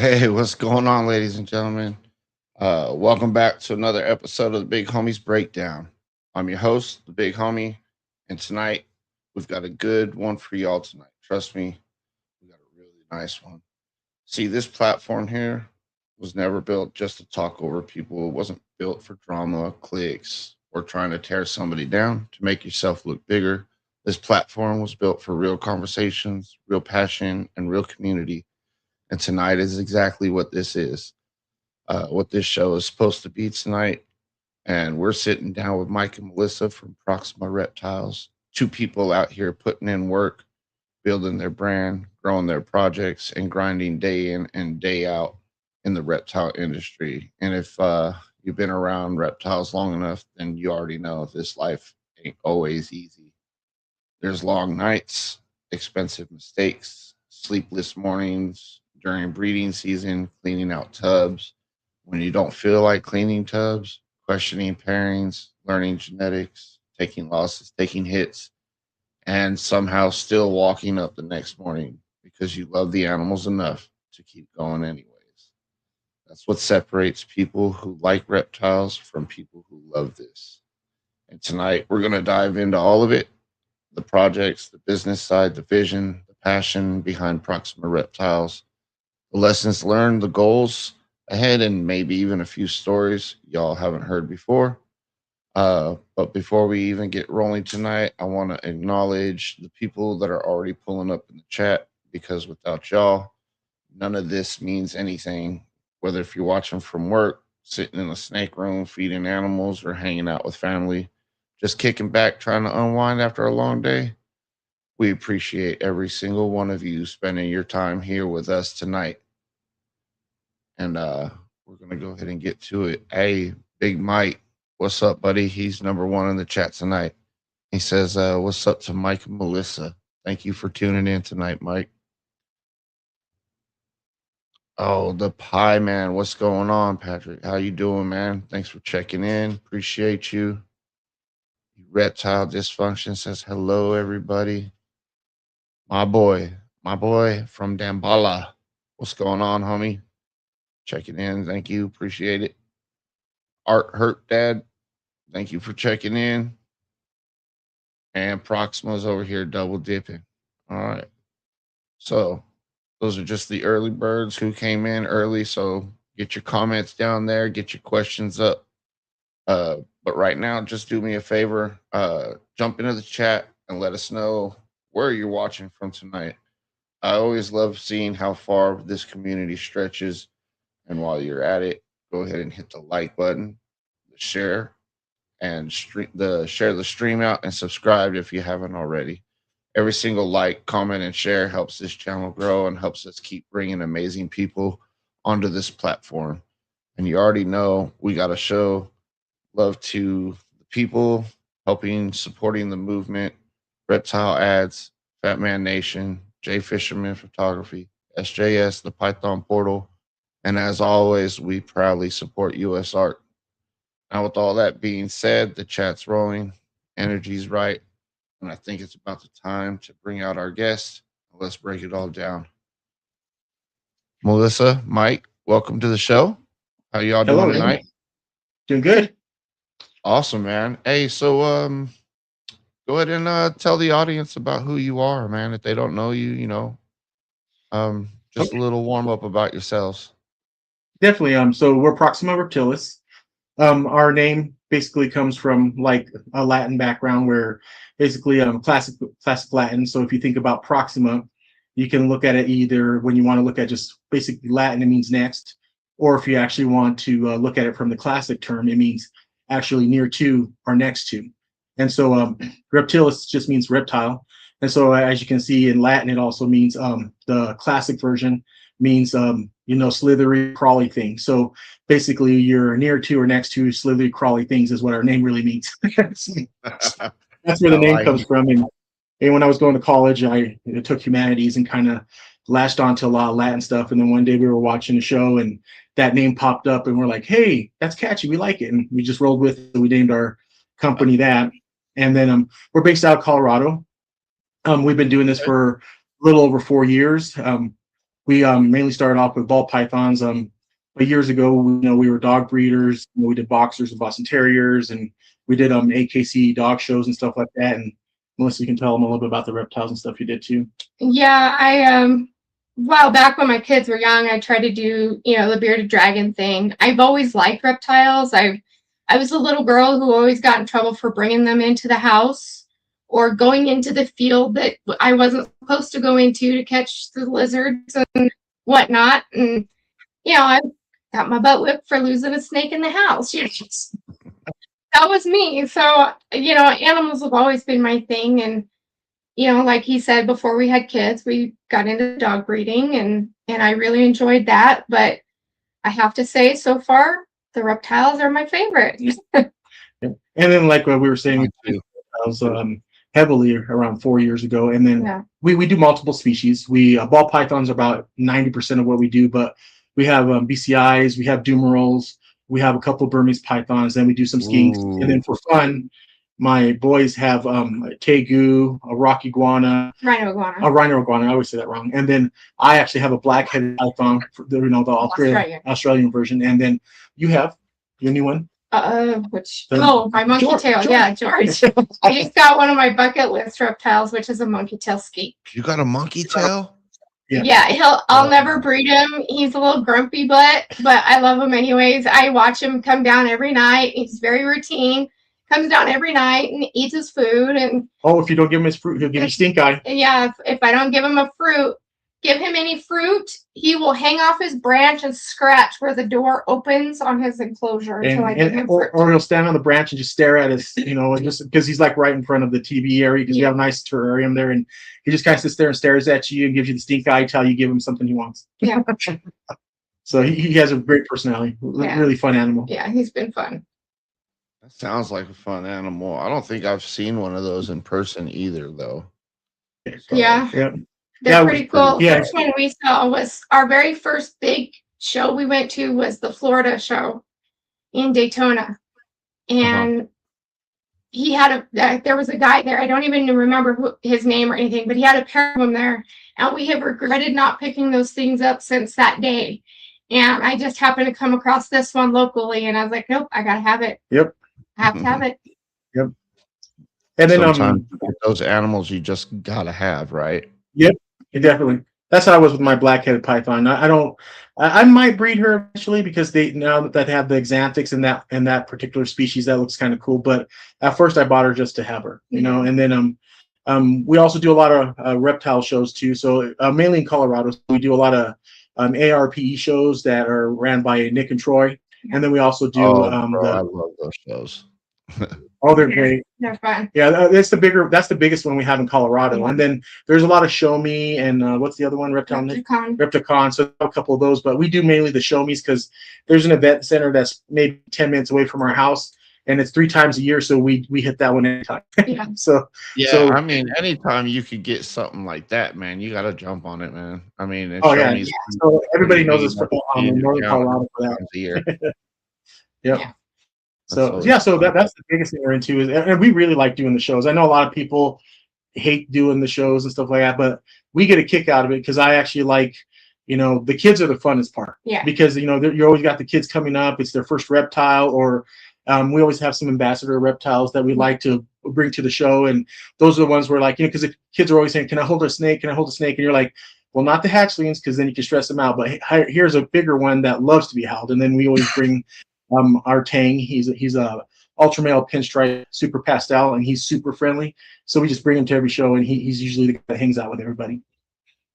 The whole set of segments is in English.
Hey, what's going on, ladies and gentlemen? Welcome back to another episode of the Big Homies Breakdown. I'm your host, the Big Homie, and tonight we've got a good one for y'all tonight. Trust me, we got a really nice one. See, this platform here was never built just to talk over people. It wasn't built for drama, clicks, or trying to tear somebody down to make yourself look bigger. This platform was built for real conversations, real passion, and real community. And tonight is exactly what this is, what this show is supposed to be tonight. And we're sitting down with Mike and Melissa from Proxima Reptiles, two people out here putting in work, building their brand, growing their projects, and grinding day in and day out in the reptile industry. And if you've been around reptiles long enough, then you already know this life ain't always easy. There's long nights, expensive mistakes, sleepless mornings during breeding season, cleaning out tubs. When you don't feel like cleaning tubs, questioning pairings, learning genetics, taking losses, taking hits, and somehow still walking up the next morning because you love the animals enough to keep going anyways. That's what separates people who like reptiles from people who love this. And tonight we're going to dive into all of it, the projects, the business side, the vision, the passion behind Proxima Reptiles, the lessons learned, the goals ahead, and maybe even a few stories y'all haven't heard before. But before we even get rolling tonight, I want to acknowledge the people that are already pulling up in the chat because without y'all, none of this means anything. Whether if you're watching from work, sitting in a snake room, feeding animals, or hanging out with family, just kicking back, trying to unwind after a long day, we appreciate every single one of you spending your time here with us tonight. And we're gonna go ahead and get to it. Hey, Big Mike, what's up, buddy? He's number one in the chat tonight. He says, "What's up to Mike and Melissa? Thank you for tuning in tonight, Mike." Oh, the pie man, what's going on, Patrick? How you doing, man? Thanks for checking in. Appreciate you. Reptile Dysfunction says hello, everybody. My boy from Dambala. What's going on, homie? Checking in. Thank you. Appreciate it. Art Hurt Dad. Thank you for checking in. And Proxima's over here double dipping. All right. So those are just the early birds who came in early. So get your comments down there, get your questions up. But right now, just do me a favor, jump into the chat and let us know where you're watching from tonight. I always love seeing how far this community stretches. And while you're at it, go ahead and hit the like button, the share, and share the stream out and subscribe if you haven't already. Every single like, comment, and share helps this channel grow and helps us keep bringing amazing people onto this platform. And you already know we got a show. Love to the people helping, supporting the movement, ReptileAds, Fat Man Nation, J Fisherman Photography, SJS, the Python Portal, and as always, we proudly support USARK. Now, with all that being said, the chat's rolling, energy's right, and I think it's about the time to bring out our guest. Let's break it all down. Melissa, Mike, welcome to the show. How y'all Hello, doing man. tonight? Doing good. Awesome, man. Hey, so go ahead and tell the audience about who you are, man. If they don't know you, just a Okay, little warm up about yourselves. definitely. So we're Proxima Reptilis. Our name basically comes from like a Latin background, where basically classic Latin. So if you think about Proxima, you can look at it either when you want to look at just basically Latin, it means next, or if you actually want to look at it from the classic term, it means actually near to or next to. And so Reptilis just means reptile. And so as you can see in Latin, it also means the classic version means slithery, crawly thing. So basically, you're near to or next to slithery, crawly things is what our name really means. That's where I the name like comes it. from. And when I was going to college, I took humanities and kind of latched onto a lot of Latin stuff. And then one day we were watching a show and that name popped up and we're like, hey, that's catchy. We like it. And we just rolled with it. We named our company that. And then we're based out of Colorado. We've been doing this Okay. for a little over 4 years. We mainly started off with ball pythons. But years ago, we were dog breeders. We did boxers and Boston Terriers, and we did AKC dog shows and stuff like that. And Melissa, you can tell them a little bit about the reptiles and stuff you did too. Yeah, I well, back when my kids were young, I tried to do, the bearded dragon thing. I've always liked reptiles. I was a little girl who always got in trouble for bringing them into the house or going into the field that I wasn't supposed to go into to catch the lizards and whatnot. And, I got my butt whipped for losing a snake in the house. That was me. So, animals have always been my thing. And, like he said, before we had kids, we got into dog breeding and I really enjoyed that. But I have to say, so far, the reptiles are my favorite. And then, like what we were saying, reptiles heavily around 4 years ago. And then we do multiple species. Ball pythons are about 90% of what we do, but we have BCIs, we have Dumerals, we have a couple of Burmese pythons, then we do some skinks. And then for fun, my boys have a tegu, a rock iguana, rhino iguana. A rhino iguana. I always say that wrong. And then I actually have a black-headed python, the Australian version. And then you have your new one. My monkey tail. George. Yeah, George. I just got one of my bucket list reptiles, which is a monkey tail skate. You got a monkey tail? Yeah, I'll never breed him. He's a little grumpy but I love him anyways. I watch him come down every night. He's very routine. Comes down every night and eats his food. And if you don't give him his fruit, he'll give you stink eye. Yeah, if I don't give him any fruit, he will hang off his branch and scratch where the door opens on his enclosure until I give him fruit. Or he'll stand on the branch and just stare at us, just because he's like right in front of the TV area because we have a nice terrarium there, and he just kind of sits there and stares at you and gives you the stink eye till you give him something he wants. Yeah. So he has a great personality. Really fun animal. Yeah, he's been fun. That sounds like a fun animal. I don't think I've seen one of those in person either, though. So, yeah. They're pretty cool. The first one we saw was our very first big show we went to was the Florida show in Daytona. And there was a guy there. I don't even remember his name or anything, but he had a pair of them there. And we have regretted not picking those things up since that day. And I just happened to come across this one locally and I was like, nope, I got to have it. Yep. I have to have it. Yep. And then sometimes those animals you just got to have, right? Yep. Definitely. That's how I was with my black-headed python. I might breed her eventually because now that they have the Exotics in that particular species, that looks kind of cool. But at first I bought her just to have her, and then we also do a lot of reptile shows too. So mainly in Colorado, so we do a lot of ARPE shows that are ran by Nick and Troy. And then we also do I love those shows. Oh, they're great. They're fun. Yeah, that's the biggest one we have in Colorado. And then there's a lot of Show Me and what's the other one? Repticon. So a couple of those, but we do mainly the Show Me's because there's an event center that's maybe 10 minutes away from our house, and it's 3 times a year, so we hit that one anytime. Yeah. So I mean, anytime you could get something like that, man, you got to jump on it, man. I mean, so everybody knows us in Northern Colorado for that. A year. Yep. Yeah. So that's the biggest thing we're into and we really like doing the shows. I know a lot of people hate doing the shows and stuff like that, but we get a kick out of it because I actually like, the kids are the funnest part. Yeah. Because you always got the kids coming up, it's their first reptile, or we always have some ambassador reptiles that we like to bring to the show, and those are the ones where because the kids are always saying, "Can I hold a snake? Can I hold a snake?" And you're like, well, not the hatchlings because then you can stress them out, but here's a bigger one that loves to be held, and then we always bring. Our Tang, he's a ultra male pinstripe, super pastel, and he's super friendly. So we just bring him to every show, and he's usually the guy that hangs out with everybody.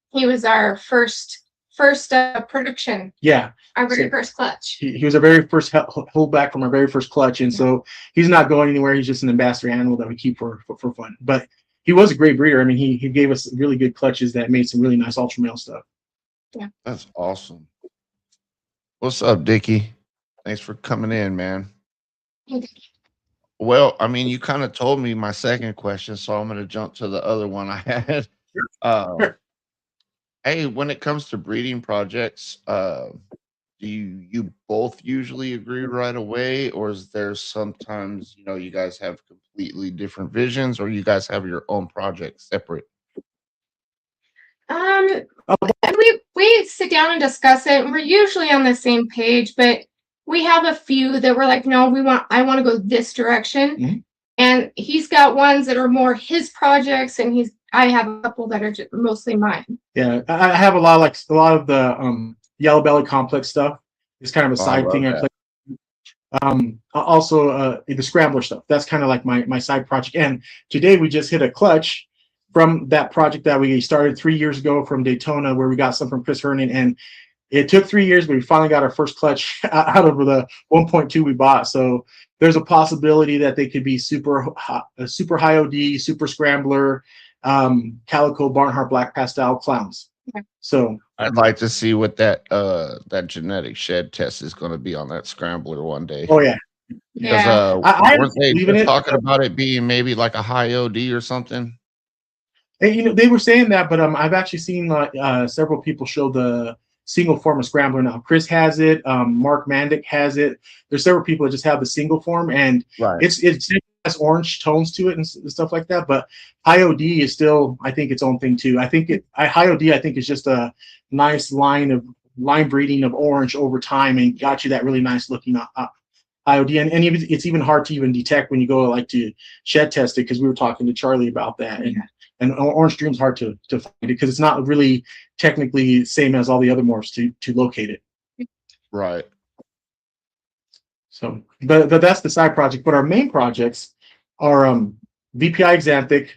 He was our first production. Yeah, our very first clutch. He was our very first holdback from our very first clutch, and so he's not going anywhere. He's just an ambassador animal that we keep for fun. But he was a great breeder. I mean, he gave us really good clutches that made some really nice ultra male stuff. Yeah, that's awesome. What's up, Dickie? Thanks for coming in, man. Well, I mean, you kind of told me my second question, so I'm going to jump to the other one I had. Hey, when it comes to breeding projects, do you both usually agree right away, or is there sometimes, you guys have completely different visions, or you guys have your own projects separate? And we sit down and discuss it, and we're usually on the same page, but we have a few that we're like, no, I want to go this direction. Mm-hmm. And he's got ones that are more his projects, and I have a couple that are just mostly mine. Yeah, I have a lot of the yellow belly complex stuff. It's kind of a side thing I play. Also the scrambler stuff. That's kind of like my side project. And today we just hit a clutch from that project that we started 3 years ago from Daytona, where we got some from Chris Hernan, and it took 3 years, but we finally got our first clutch out of the 1.2 we bought. So there's a possibility that they could be super high OD, super scrambler, calico, Barnhart, black pastel clowns. Okay. So I'd like to see what that genetic shed test is going to be on that scrambler one day. Oh yeah. Yeah. Weren't they talking about it being maybe like a high OD or something? And, they were saying that, but I've actually seen several people show the single form of scrambler now. Chris has it. Mark Mandick has it. There's several people that just have the single form, and it has orange tones to it and stuff like that. But high OD is still, I think, its own thing too. I think high OD, I think, is just a nice line breeding of orange over time, and got you that really nice looking high OD. And it's even hard to even detect when you go to shed test it, because we were talking to Charlie about that. And Orange Dream's hard to find it because it's not really technically the same as all the other morphs to locate it. Right. So, but that's the side project. But our main projects are VPI Xanthic,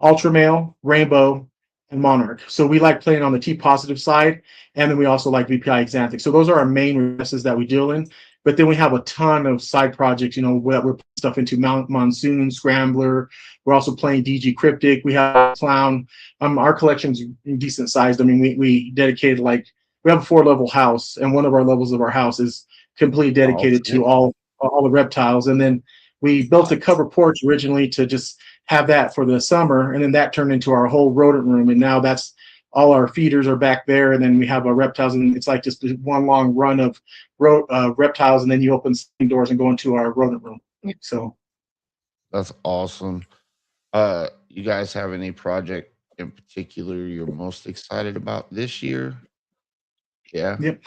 Ultra Male, Rainbow, and Monarch. So we like playing on the T positive side, and then we also like VPI Xanthic. So those are our main recesses that we deal in. But then we have a ton of side projects, we're putting stuff into Monsoon, Scrambler. We're also playing DG Cryptic. We have Clown. Our collection's decent sized. I mean, we dedicated, we have a 4-level house, and one of our levels of our house is completely dedicated to all the reptiles. And then we built a cover porch originally to just have that for the summer, and then that turned into our whole rodent room. And now that's all our feeders are back there, and then we have our reptiles, and it's like just one long run of reptiles, and then you open doors and go into our rodent room. So that's awesome. You guys have any project in particular you're most excited about this year? Yeah. Yep.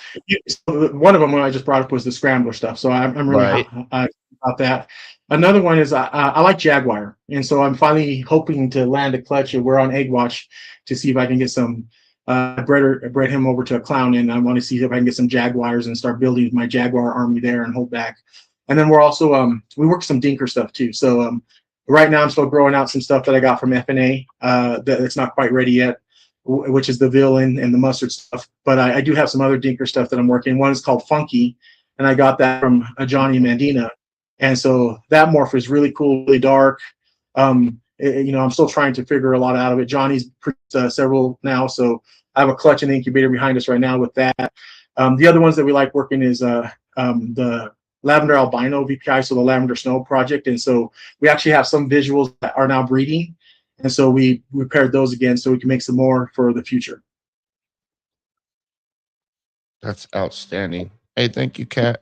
So one of them when I just brought up was the scrambler stuff. So I'm really about that. Another one is I like Jaguar, and so I'm finally hoping to land a clutch. We're on egg watch to see if I can get some bred him over to a clown, and I want to see if I can get some Jaguars and start building my Jaguar army there and hold back. And then we're also we work some dinker stuff too. So right now I'm still growing out some stuff that I got from FNA that's not quite ready yet, which is the villain and the mustard stuff. But I do have some other dinker stuff that I'm working. One is called Funky, and I got that from Johnny Mandina. And so that morph is really cool, really dark. I'm still trying to figure a lot out of it. Johnny's produced several now, so I have a clutch and incubator behind us right now with that. The other ones that we like working is the Lavender Albino VPI, so the Lavender Snow project. And so we actually have some visuals that are now breeding, and so we repaired those again so we can make some more for the future. That's outstanding. Hey, thank you, Kat.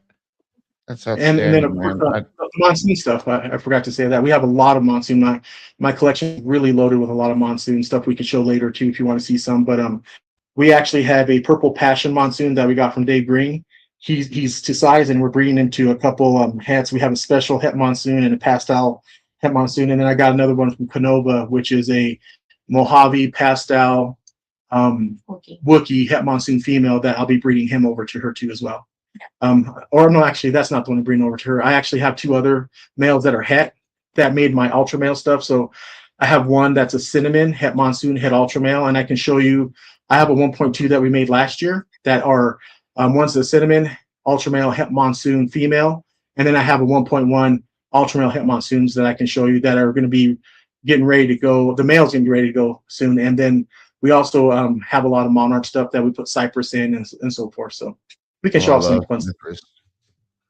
That's outstanding. And then of course the monsoon stuff. I forgot to say that we have a lot of monsoon. My collection is really loaded with a lot of monsoon stuff. We can show later too if you want to see some. But we actually have a purple passion monsoon that we got from Dave Green. He's to size, and we're breeding into a couple hets. We have a special het monsoon and a pastel het monsoon, and then I got another one from Canova, which is a Mojave pastel Wookiee het monsoon female that I'll be breeding him over to her too as well. Or no, actually, that's not the one to bring over to her. I actually have 2 other males that are het that made my ultra male stuff. So I have one that's a cinnamon het monsoon het ultra male, and I can show you. I have a 1.2 that we made last year that are one's the cinnamon ultra male het monsoon female, and then I have a 1.1 ultra male het monsoons that I can show you that are going to be getting ready to go. The male's going to be ready to go soon, and then we also have a lot of monarch stuff that we put cypress in and so forth. So we can show off some fun stuff.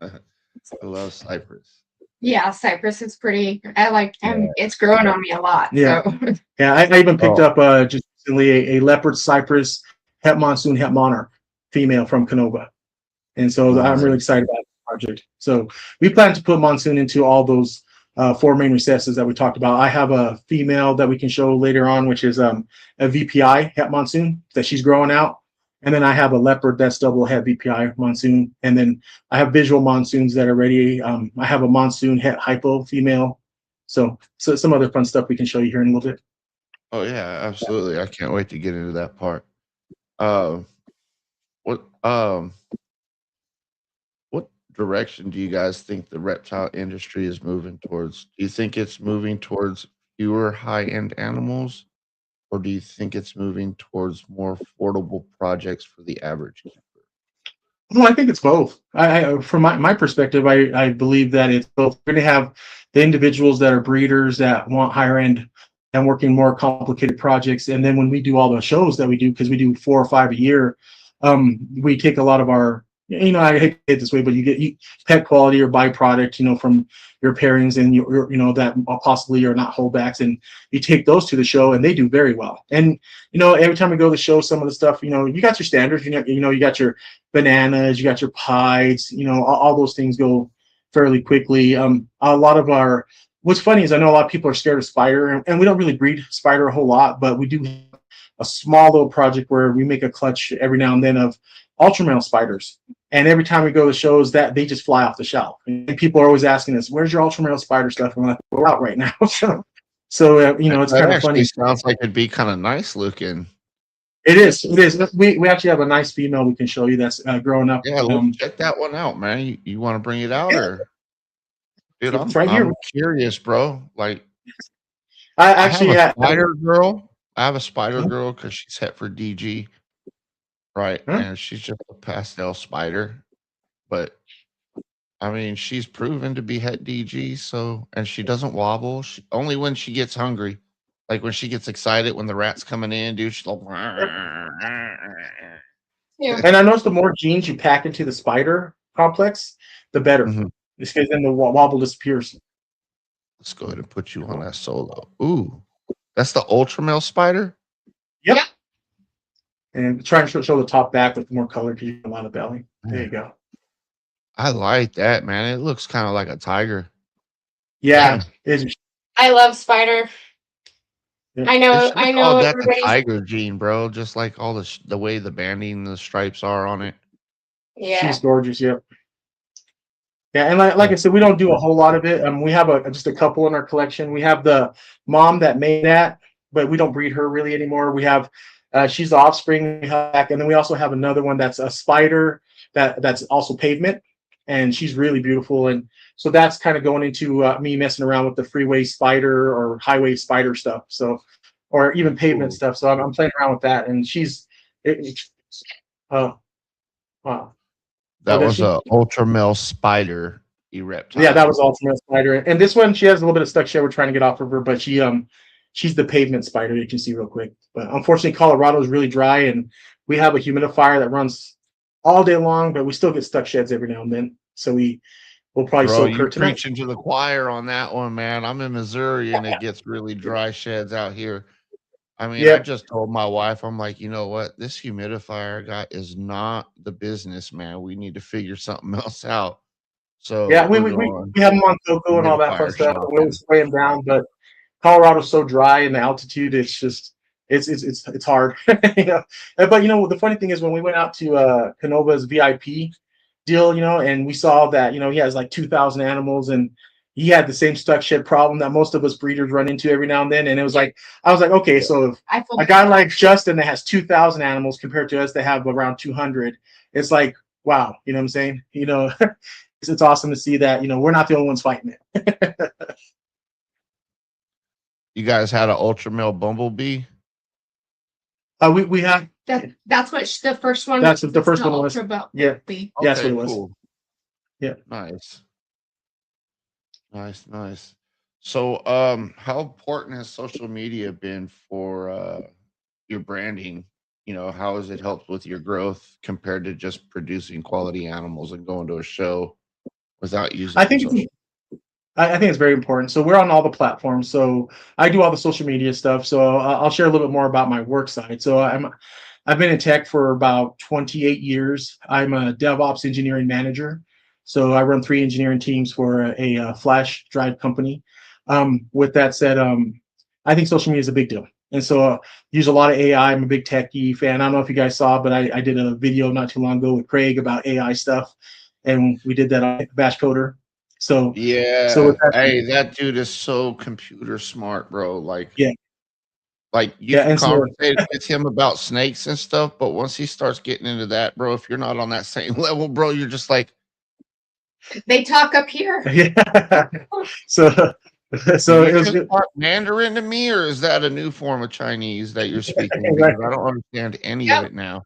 I love cypress. Yeah, cypress is pretty. I like, and it's growing on me a lot. Yeah, so. Yeah. I even picked up just recently a leopard cypress het monsoon het monarch female from Canova, and so I'm really excited about the project. So we plan to put monsoon into all those four main recessives that we talked about. I have a female that we can show later on, which is a VPI het monsoon that she's growing out. And then I have a leopard that's double het VPI monsoon. And then I have visual monsoons that are ready. I have a monsoon het hypo female. So some other fun stuff we can show you here in a little bit. Oh yeah, absolutely. I can't wait to get into that part. What direction do you guys think the reptile industry is moving towards? Do you think it's moving towards fewer high-end animals, or do you think it's moving towards more affordable projects for the average keeper? Well, I think it's both. From my perspective, I believe that it's both. We're going to have the individuals that are breeders that want higher end and working more complicated projects. And then when we do all the shows that we do, because we do 4 or 5 a year, we take a lot of our, I hate to say it this way, but you get pet quality or byproduct, from your pairings and your that possibly are not holdbacks, and you take those to the show and they do very well. And every time we go to the show, some of the stuff, you got your standards, you got your bananas, you got your pieds, all those things go fairly quickly. A lot of what's funny is I know a lot of people are scared of spider, and we don't really breed spider a whole lot, but we do have a small little project where we make a clutch every now and then of ultra male spiders. And every time we go to shows, that they just fly off the shelf. And people are always asking us, "Where's your ultra male spider stuff?" And we're like, "We're out right now." so it's kind of funny. Sounds like it'd be kind of nice looking. It is. We actually have a nice female we can show you that's growing up. Yeah, check that one out, man. You want to bring it out, or dude? I'm curious, bro. Like, I have a spider girl. I have a spider girl because she's het for DG. Right, and she's just a pastel spider, but I mean, she's proven to be het DG. So, and she doesn't wobble. Only when she gets hungry, like when she gets excited when the rat's coming in, dude. She's like, yeah. And I noticed the more genes you pack into the spider complex, the better. Just because then the wobble disappears. Let's go ahead and put you on that solo. Ooh, that's the ultra male spider. Yep. And try and show the top back with more color because you have a lot of belly. There you go. I like that, man. It looks kind of like a tiger. Yeah. I love spider. Yeah. I know. That's a tiger gene, bro. Just like all the way the banding, the stripes are on it. Yeah. She's gorgeous. Yep. Yeah, and like I said, we don't do a whole lot of it. We have just a couple in our collection. We have the mom that made that, but we don't breed her really anymore. We have. She's the offspring, and then we also have another one that's a spider that's also pavement, and she's really beautiful. And so that's kind of going into me messing around with the freeway spider or highway spider stuff. So, or even pavement stuff. So I'm playing around with that, and wow. That was a ultra male spider reptile. Yeah, that was ultra male spider, and this one she has a little bit of stuck shed we're trying to get off of her, but she's the pavement spider you can see real quick. But unfortunately, Colorado is really dry, and we have a humidifier that runs all day long, but we still get stuck sheds every now and then. So we'll probably soak her tonight. You're preaching to the choir on that one, man. I'm in Missouri, and it gets really dry sheds out here. I mean, I just told my wife, I'm like, you know what? This humidifier guy is not the business, man. We need to figure something else out. So yeah, we have them on cocoa and all that fun stuff. We'll spray them down, but Colorado's so dry and the altitude, it's just it's hard. But the funny thing is when we went out to Canova's VIP deal, and we saw that he has like 2,000 animals, and he had the same stuck shed problem that most of us breeders run into every now and then. And it was like I was like, okay, so if a guy like Justin that has 2,000 animals compared to us that have around 200, it's like wow, you know what I'm saying? It's awesome to see that we're not the only ones fighting it. You guys had an ultra male bumblebee? We had that's what the first one. That's the first one was. Yeah, okay, that's what it was. Cool. Yeah, nice. So, how important has social media been for your branding? How has it helped with your growth compared to just producing quality animals and going to a show without using? I think it's very important. So we're on all the platforms. So I do all the social media stuff. So I'll share a little bit more about my work side. So I've been in tech for about 28 years. I'm a DevOps engineering manager. So I run 3 engineering teams for a flash drive company. With that said, I think social media is a big deal. And so use a lot of AI. I'm a big techie fan. I don't know if you guys saw, but I did a video not too long ago with Craig about AI stuff. And we did that on Bash Coder. So Yeah. with that, Hey, that dude is so computer smart, bro. yeah. Like you Yeah, can and so conversate with him about snakes and stuff, but once he starts getting into that, bro, if you're not on that same level, bro, you're just like, They talk up here. yeah. So did it you was just good. talk Mandarin to me, or is that a new form of Chinese that you're speaking? Because Right. I don't understand any Yep. of it now.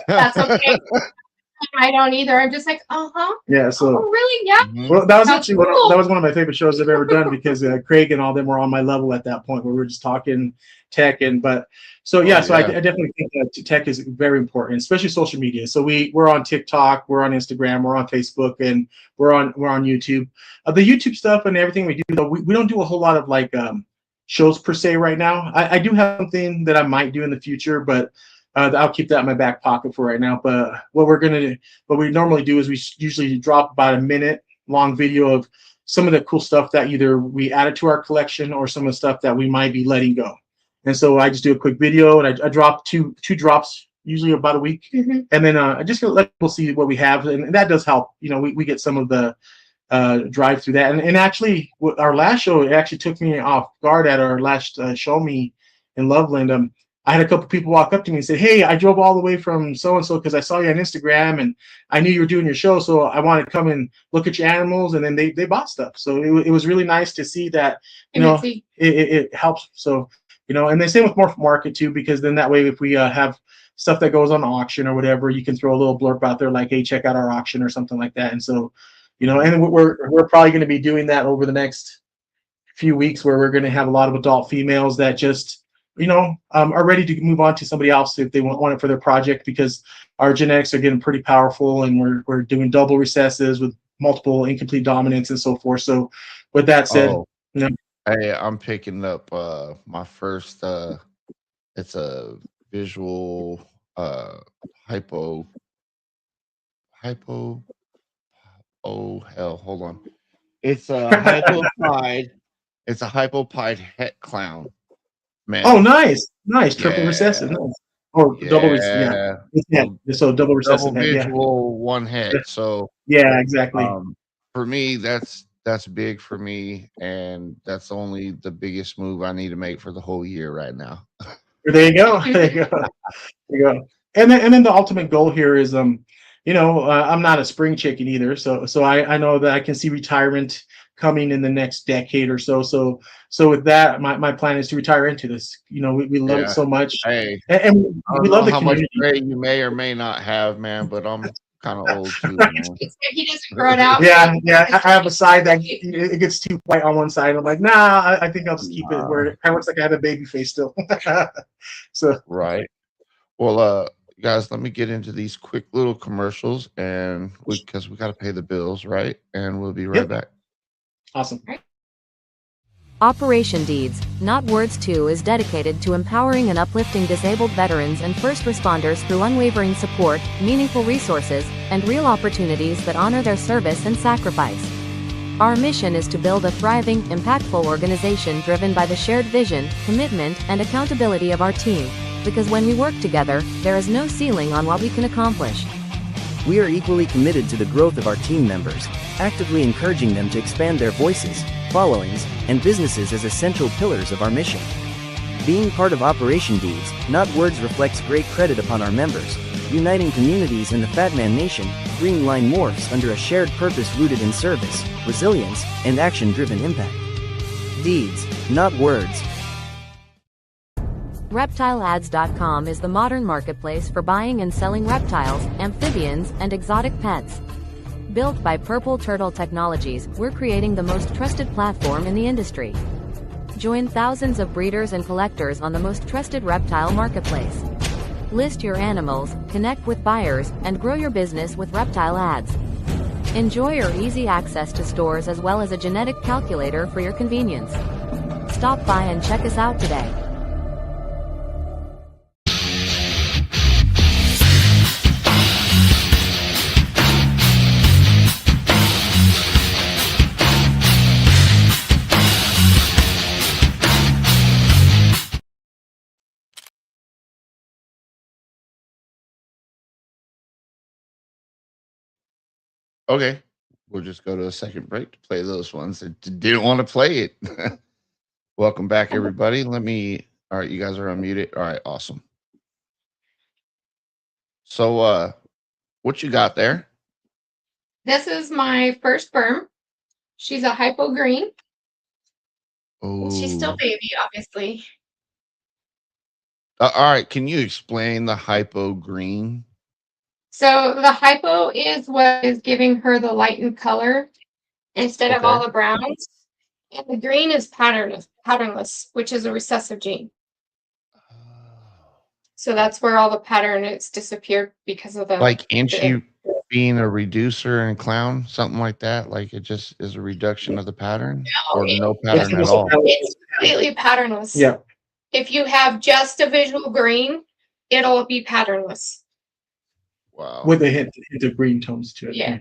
That's okay. I don't either. I'm just like, Yeah. So oh, really? Yeah. Mhm. well, that was That's actually cool. that was one of my favorite shows I've ever done because Craig and all them were on my level at that point where we were just talking tech so Oh, so I yeah. definitely think that tech is very important, especially social media. So we're on TikTok, we're on Instagram, we're on Facebook, and we're on YouTube. The YouTube stuff and everything we do, though, we don't do a whole lot of like shows per se right now. I do have something that I might do in the future, but I'll keep that in my back pocket for right now. But what we normally do is we usually drop about a minute long video of some of the cool stuff that either we added to our collection or some of the stuff that we might be letting go. And so I just do a quick video and I drop two drops usually about a week. Mm-hmm. And then I just let people see what we have. And that does help. You know, we get some of the drive through that. And actually, our last show, it actually took me off guard at our last Show Me in Loveland. I had a couple people walk up to me and say, "Hey, I drove all the way from so-and-so because I saw you on Instagram and I knew you were doing your show. So I want to come and look at your animals." And then they bought stuff. So it was really nice to see that, it helps. So, and the same with Morph Market too, because then that way, if we have stuff that goes on auction or whatever, you can throw a little blurb out there like, "Hey, check out our auction," or something like that. And so, and we're probably going to be doing that over the next few weeks where we're going to have a lot of adult females that just, are ready to move on to somebody else if they want it for their project, because our genetics are getting pretty powerful and we're doing double recessives with multiple incomplete dominants and so forth. So with that said, Hey, I'm picking up my first it's a visual hypo oh hell, hold on. It's a hypopide. It's a hypopide het clown. Man. Oh, nice. Triple recessive. Nice. Or double Yeah. So double recessive Double head, visual, one head. So yeah, exactly. For me, that's big for me, and that's only the biggest move I need to make for the whole year right now. There you go. There you go. And then the ultimate goal here is I'm not a spring chicken either, so I know that I can see retirement coming in the next decade or so. So with that, my plan is to retire into this. We love it so much. Hey, and we love the community. How much you may or may not have, man, but I'm kind of old too, man. He doesn't grow it out. Yeah. I have a side that it gets too white on one side. I'm like, nah, I think I'll just keep it where it kind of looks like I have a baby face still. So right. Well, guys, let me get into these quick little commercials, and because we got to pay the bills, right? And we'll be right back. Awesome. Operation Deeds, Not Words 2 is dedicated to empowering and uplifting disabled veterans and first responders through unwavering support, meaningful resources, and real opportunities that honor their service and sacrifice. Our mission is to build a thriving, impactful organization driven by the shared vision, commitment, and accountability of our team, because when we work together, there is no ceiling on what we can accomplish. We are equally committed to the growth of our team members, actively encouraging them to expand their voices, followings, and businesses as essential pillars of our mission. Being part of Operation Deeds, Not Words reflects great credit upon our members, uniting communities in the Fat Man Nation. Green Line morphs under a shared purpose rooted in service, resilience, and action-driven impact. Deeds, not words. ReptileAds.com is the modern marketplace for buying and selling reptiles, amphibians, and exotic pets. Built by Purple Turtle Technologies, we're creating the most trusted platform in the industry. Join thousands of breeders and collectors on the most trusted reptile marketplace. List your animals, connect with buyers, and grow your business with ReptileAds. Enjoy your easy access to stores as well as a genetic calculator for your convenience. Stop by and check us out today. Okay. We'll just go to a second break to play those ones that didn't want to play it. Welcome back, everybody. All right, you guys are unmuted. All right, awesome. So, what you got there? This is my first sperm. She's a hypo green. Oh, She's still baby, obviously. all right. Can you explain the hypo green? So the hypo is what is giving her the lightened color instead of all the browns. And the green is patternless, which is a recessive gene. So that's where all the pattern is disappeared because of the Like Inchi being a reducer and clown, something like that. Like it just is a reduction of the pattern, or no pattern at all. It's completely patternless. Yeah. If you have just a visual green, it'll be patternless. Wow. With a hint of green tones to it. Yeah.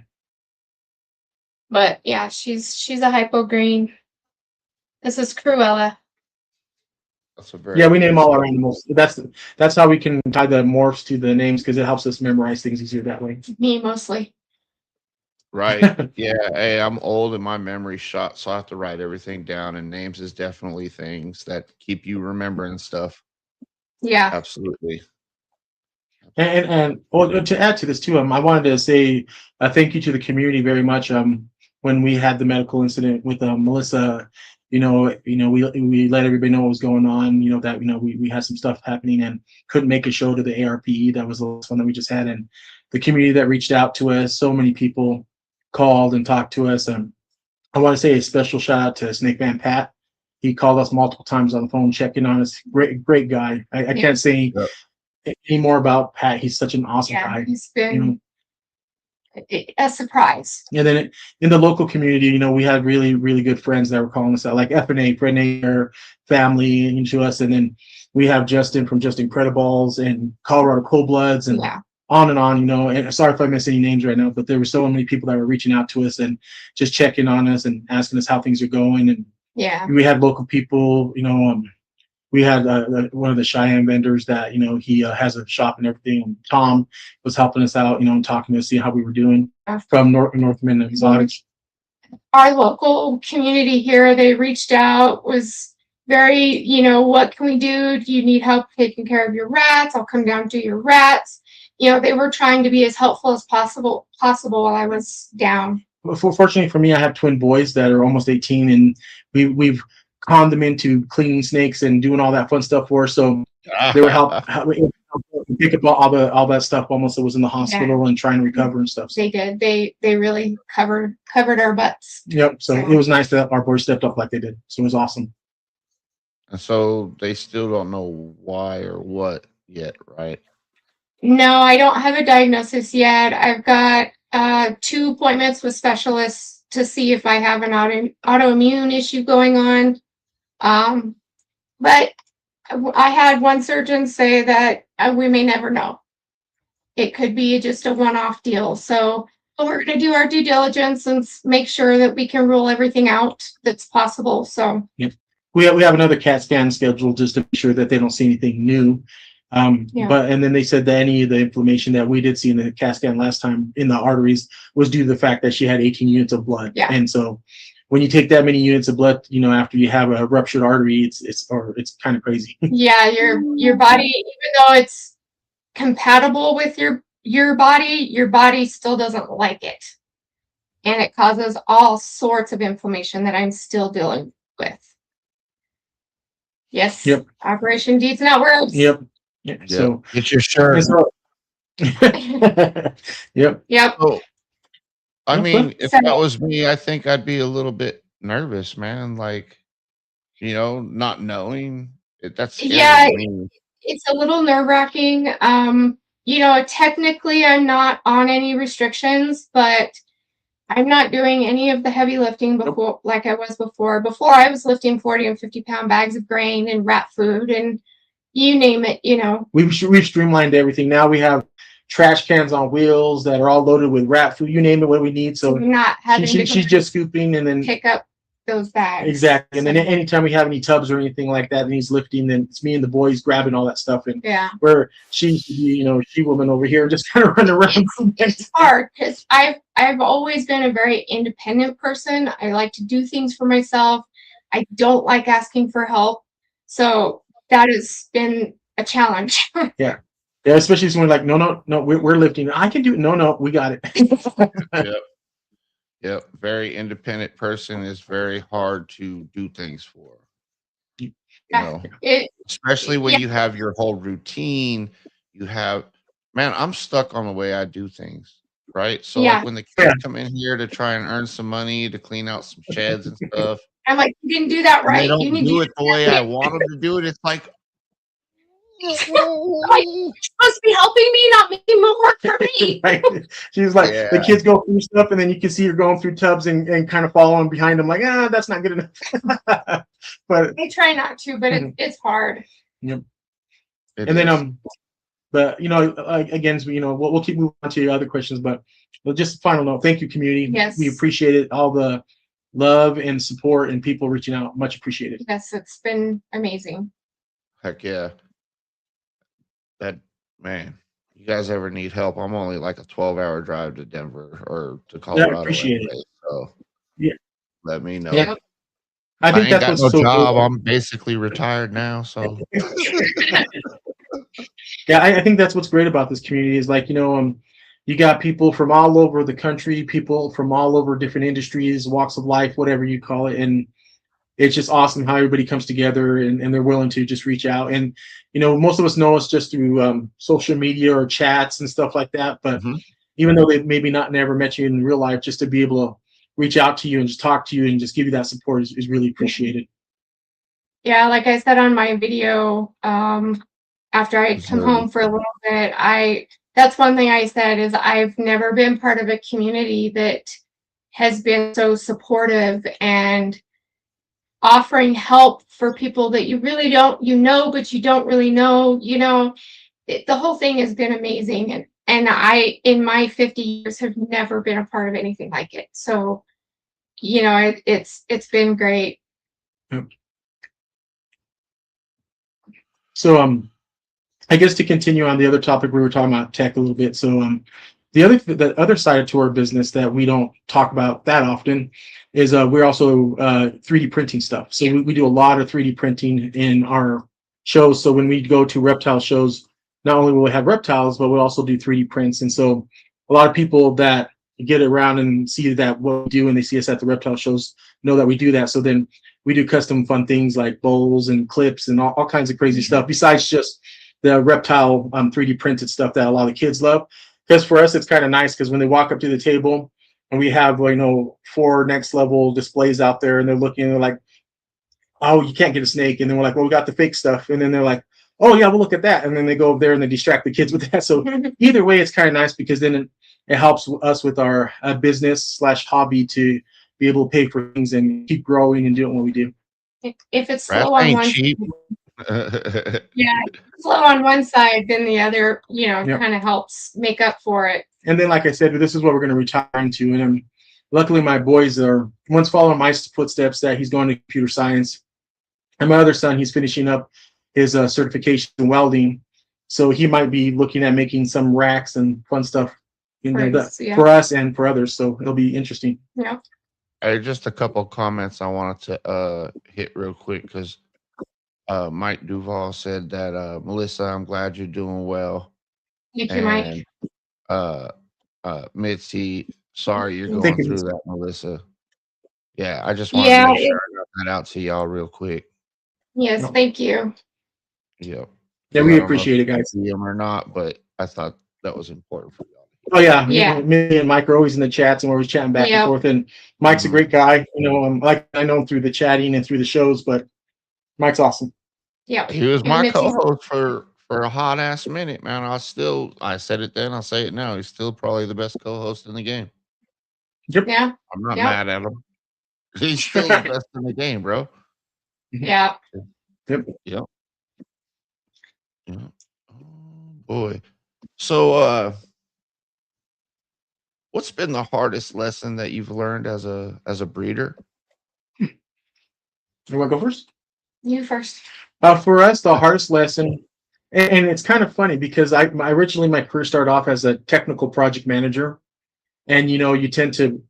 But yeah, she's a hypo green. This is Cruella. That's a very Yeah, we name all our animals. That's how we can tie the morphs to the names, because it helps us memorize things easier that way. Me mostly. right. Yeah. Hey, I'm old and my memory's shot, so I have to write everything down. And names is definitely things that keep you remembering stuff. Yeah. Absolutely. And well, to add to this too, I wanted to say thank you to the community very much. When we had the medical incident with Melissa, we let everybody know what was going on. That we had some stuff happening and couldn't make a show to the ARPE. That was the last one that we just had, and the community that reached out to us. So many people called and talked to us. I want to say a special shout out to Snake Man Pat. He called us multiple times on the phone, checking on us. Great guy. I can't say any more about Pat. He's such an awesome guy. He's been a surprise. And then in the local community, we had really, really good friends that were calling us out, like FNA, friend their family into us. And then we have Justin from Just Incredibles and Colorado Cold Bloods and on and on, and sorry if I miss any names right now, but there were so many people that were reaching out to us and just checking on us and asking us how things are going. And we had local people, we had one of the Cheyenne vendors that, he has a shop and everything. And Tom was helping us out, and talking to us, see how we were doing from Northman Exotics. Our local community here, they reached out, was very, what can we do? Do you need help taking care of your rats? I'll come down and do your rats. They were trying to be as helpful as possible while I was down. Fortunately for me, I have twin boys that are almost 18, and we've conned them into cleaning snakes and doing all that fun stuff for us. So they were helping pick up all that stuff almost that was in the hospital and trying to recover and stuff. So. They did. They really covered our butts. Yep. So it was nice that our boys stepped up like they did. So it was awesome. And so they still don't know why or what yet, right? No, I don't have a diagnosis yet. I've got 2 appointments with specialists to see if I have an autoimmune issue going on. But I had one surgeon say that we may never know. It could be just a one-off deal. So we're going to do our due diligence and make sure that we can rule everything out that's possible. So we have another CAT scan scheduled just to make sure that they don't see anything new. And then they said that any of the inflammation that we did see in the CAT scan last time in the arteries was due to the fact that she had 18 units of blood. And so when you take that many units of blood, after you have a ruptured artery, it's kind of crazy. Your body, even though it's compatible with your body still doesn't like it. And it causes all sorts of inflammation that I'm still dealing with. Yes. Yep. Operation Deeds Not Words. Yep. So get your shirt. Yep. Oh, I mean, if that was me, I think I'd be a little bit nervous, man. Like, not knowing that's scary to me. It's a little nerve-wracking. Technically I'm not on any restrictions, but I'm not doing any of the heavy lifting before like I was before. Before I was lifting 40 and 50-pound bags of grain and rat food and you name it, We've streamlined everything. Now we have trash cans on wheels that are all loaded with rat food. You name it, what we need. So we're not having she's just scooping and then pick up those bags. Exactly. And then anytime we have any tubs or anything like that, and he's lifting, then it's me and the boys grabbing all that stuff. And Yeah. where she, she woman over here just kind of running around. It's hard because I've always been a very independent person. I like to do things for myself. I don't like asking for help. So that has been a challenge. Yeah. Yeah, especially when like, no, we're lifting. I can do it. No, we got it. Yep. Very independent person is very hard to do things for. You know, especially when you have your whole routine. You have, man, I'm stuck on the way I do things, right? So like when the kids come in here to try and earn some money to clean out some sheds and stuff, I'm like, you didn't do that right. They don't you need do to it the way I want them to do it. It's like, you're supposed to be helping me, not making more work for me. Right? She's like, the kids go through stuff, and then you can see her going through tubs and kind of following behind them, like, that's not good enough. But I try not to, but it's hard. Yep. And then but again, we'll keep moving on to other questions, but just final note, thank you, community. Yes, we appreciate it, all the love and support and people reaching out, much appreciated. Yes, it's been amazing. Heck yeah. That, man, you guys ever need help? I'm only like a 12-hour drive to Denver or to Colorado. Yeah, I appreciate it. So let me know. Yeah. I think ain't that's got no job. Good. I'm basically retired now, so yeah, I think that's what's great about this community is like, you got people from all over the country, people from all over different industries, walks of life, whatever you call it, and it's just awesome how everybody comes together and they're willing to just reach out. And most of us know us just through social media or chats and stuff like that, but even though they've maybe never met you in real life, just to be able to reach out to you and just talk to you and just give you that support is really appreciated. Yeah, like I said on my video, after I come home for a little bit, that's one thing I said is I've never been part of a community that has been so supportive and offering help for people that you really don't, but you don't really know, the whole thing has been amazing. And I, in my 50 years, have never been a part of anything like it. So, it's been great. Yep. So, I guess to continue on the other topic, we were talking about tech a little bit. So, the other side to our business that we don't talk about that often is we're also 3D printing stuff. So we do a lot of 3D printing in our shows. So when we go to reptile shows, not only will we have reptiles, but we'll also do 3D prints. And so a lot of people that get around and see that what we do and they see us at the reptile shows know that we do that. So then we do custom fun things like bowls and clips and all kinds of crazy stuff besides just the reptile 3D printed stuff that a lot of kids love. Because for us, it's kind of nice because when they walk up to the table and we have, 4 next level displays out there and they're looking and they're like, oh, you can't get a snake. And then we're like, well, we got the fake stuff. And then they're like, oh, yeah, we'll look at that. And then they go over there and they distract the kids with that. So either way, it's kind of nice because then it helps us with our business/hobby to be able to pay for things and keep growing and doing what we do. If it's slow on one cheap. Slow on one side, then the other, kind of helps make up for it. And then, like I said, this is what we're going to retire into. And luckily, my boys are one's following my footsteps that he's going to computer science, and my other son, he's finishing up his certification in welding, so he might be looking at making some racks and fun stuff, for us and for others. So it'll be interesting. Yeah. Just a couple of comments I wanted to hit real quick because Mike Duval said that Melissa, I'm glad you're doing well. Thank you, Mike. Mitzi, sorry you're going through that, Melissa. Yeah, I just wanted to make sure I got that out to y'all real quick. Yes, thank you. Yep. Yeah, we appreciate it, guys. See them or not, but I thought that was important for y'all. Oh yeah, me and Mike are always in the chats and we're always chatting back and forth. And Mike's a great guy. Like I know him through the chatting and through the shows, but Mike's awesome. Yeah, he was my co-host for a hot ass minute, man. I said it then, I'll say it now. He's still probably the best co-host in the game. Yep. Yeah. I'm not mad at him. He's still the best in the game, bro. Yeah. Yep. Yep. Oh boy. So what's been the hardest lesson that you've learned as a breeder? You want to go first? You first. For us, the hardest lesson, and it's kind of funny because I originally my career started off as a technical project manager, and you tend to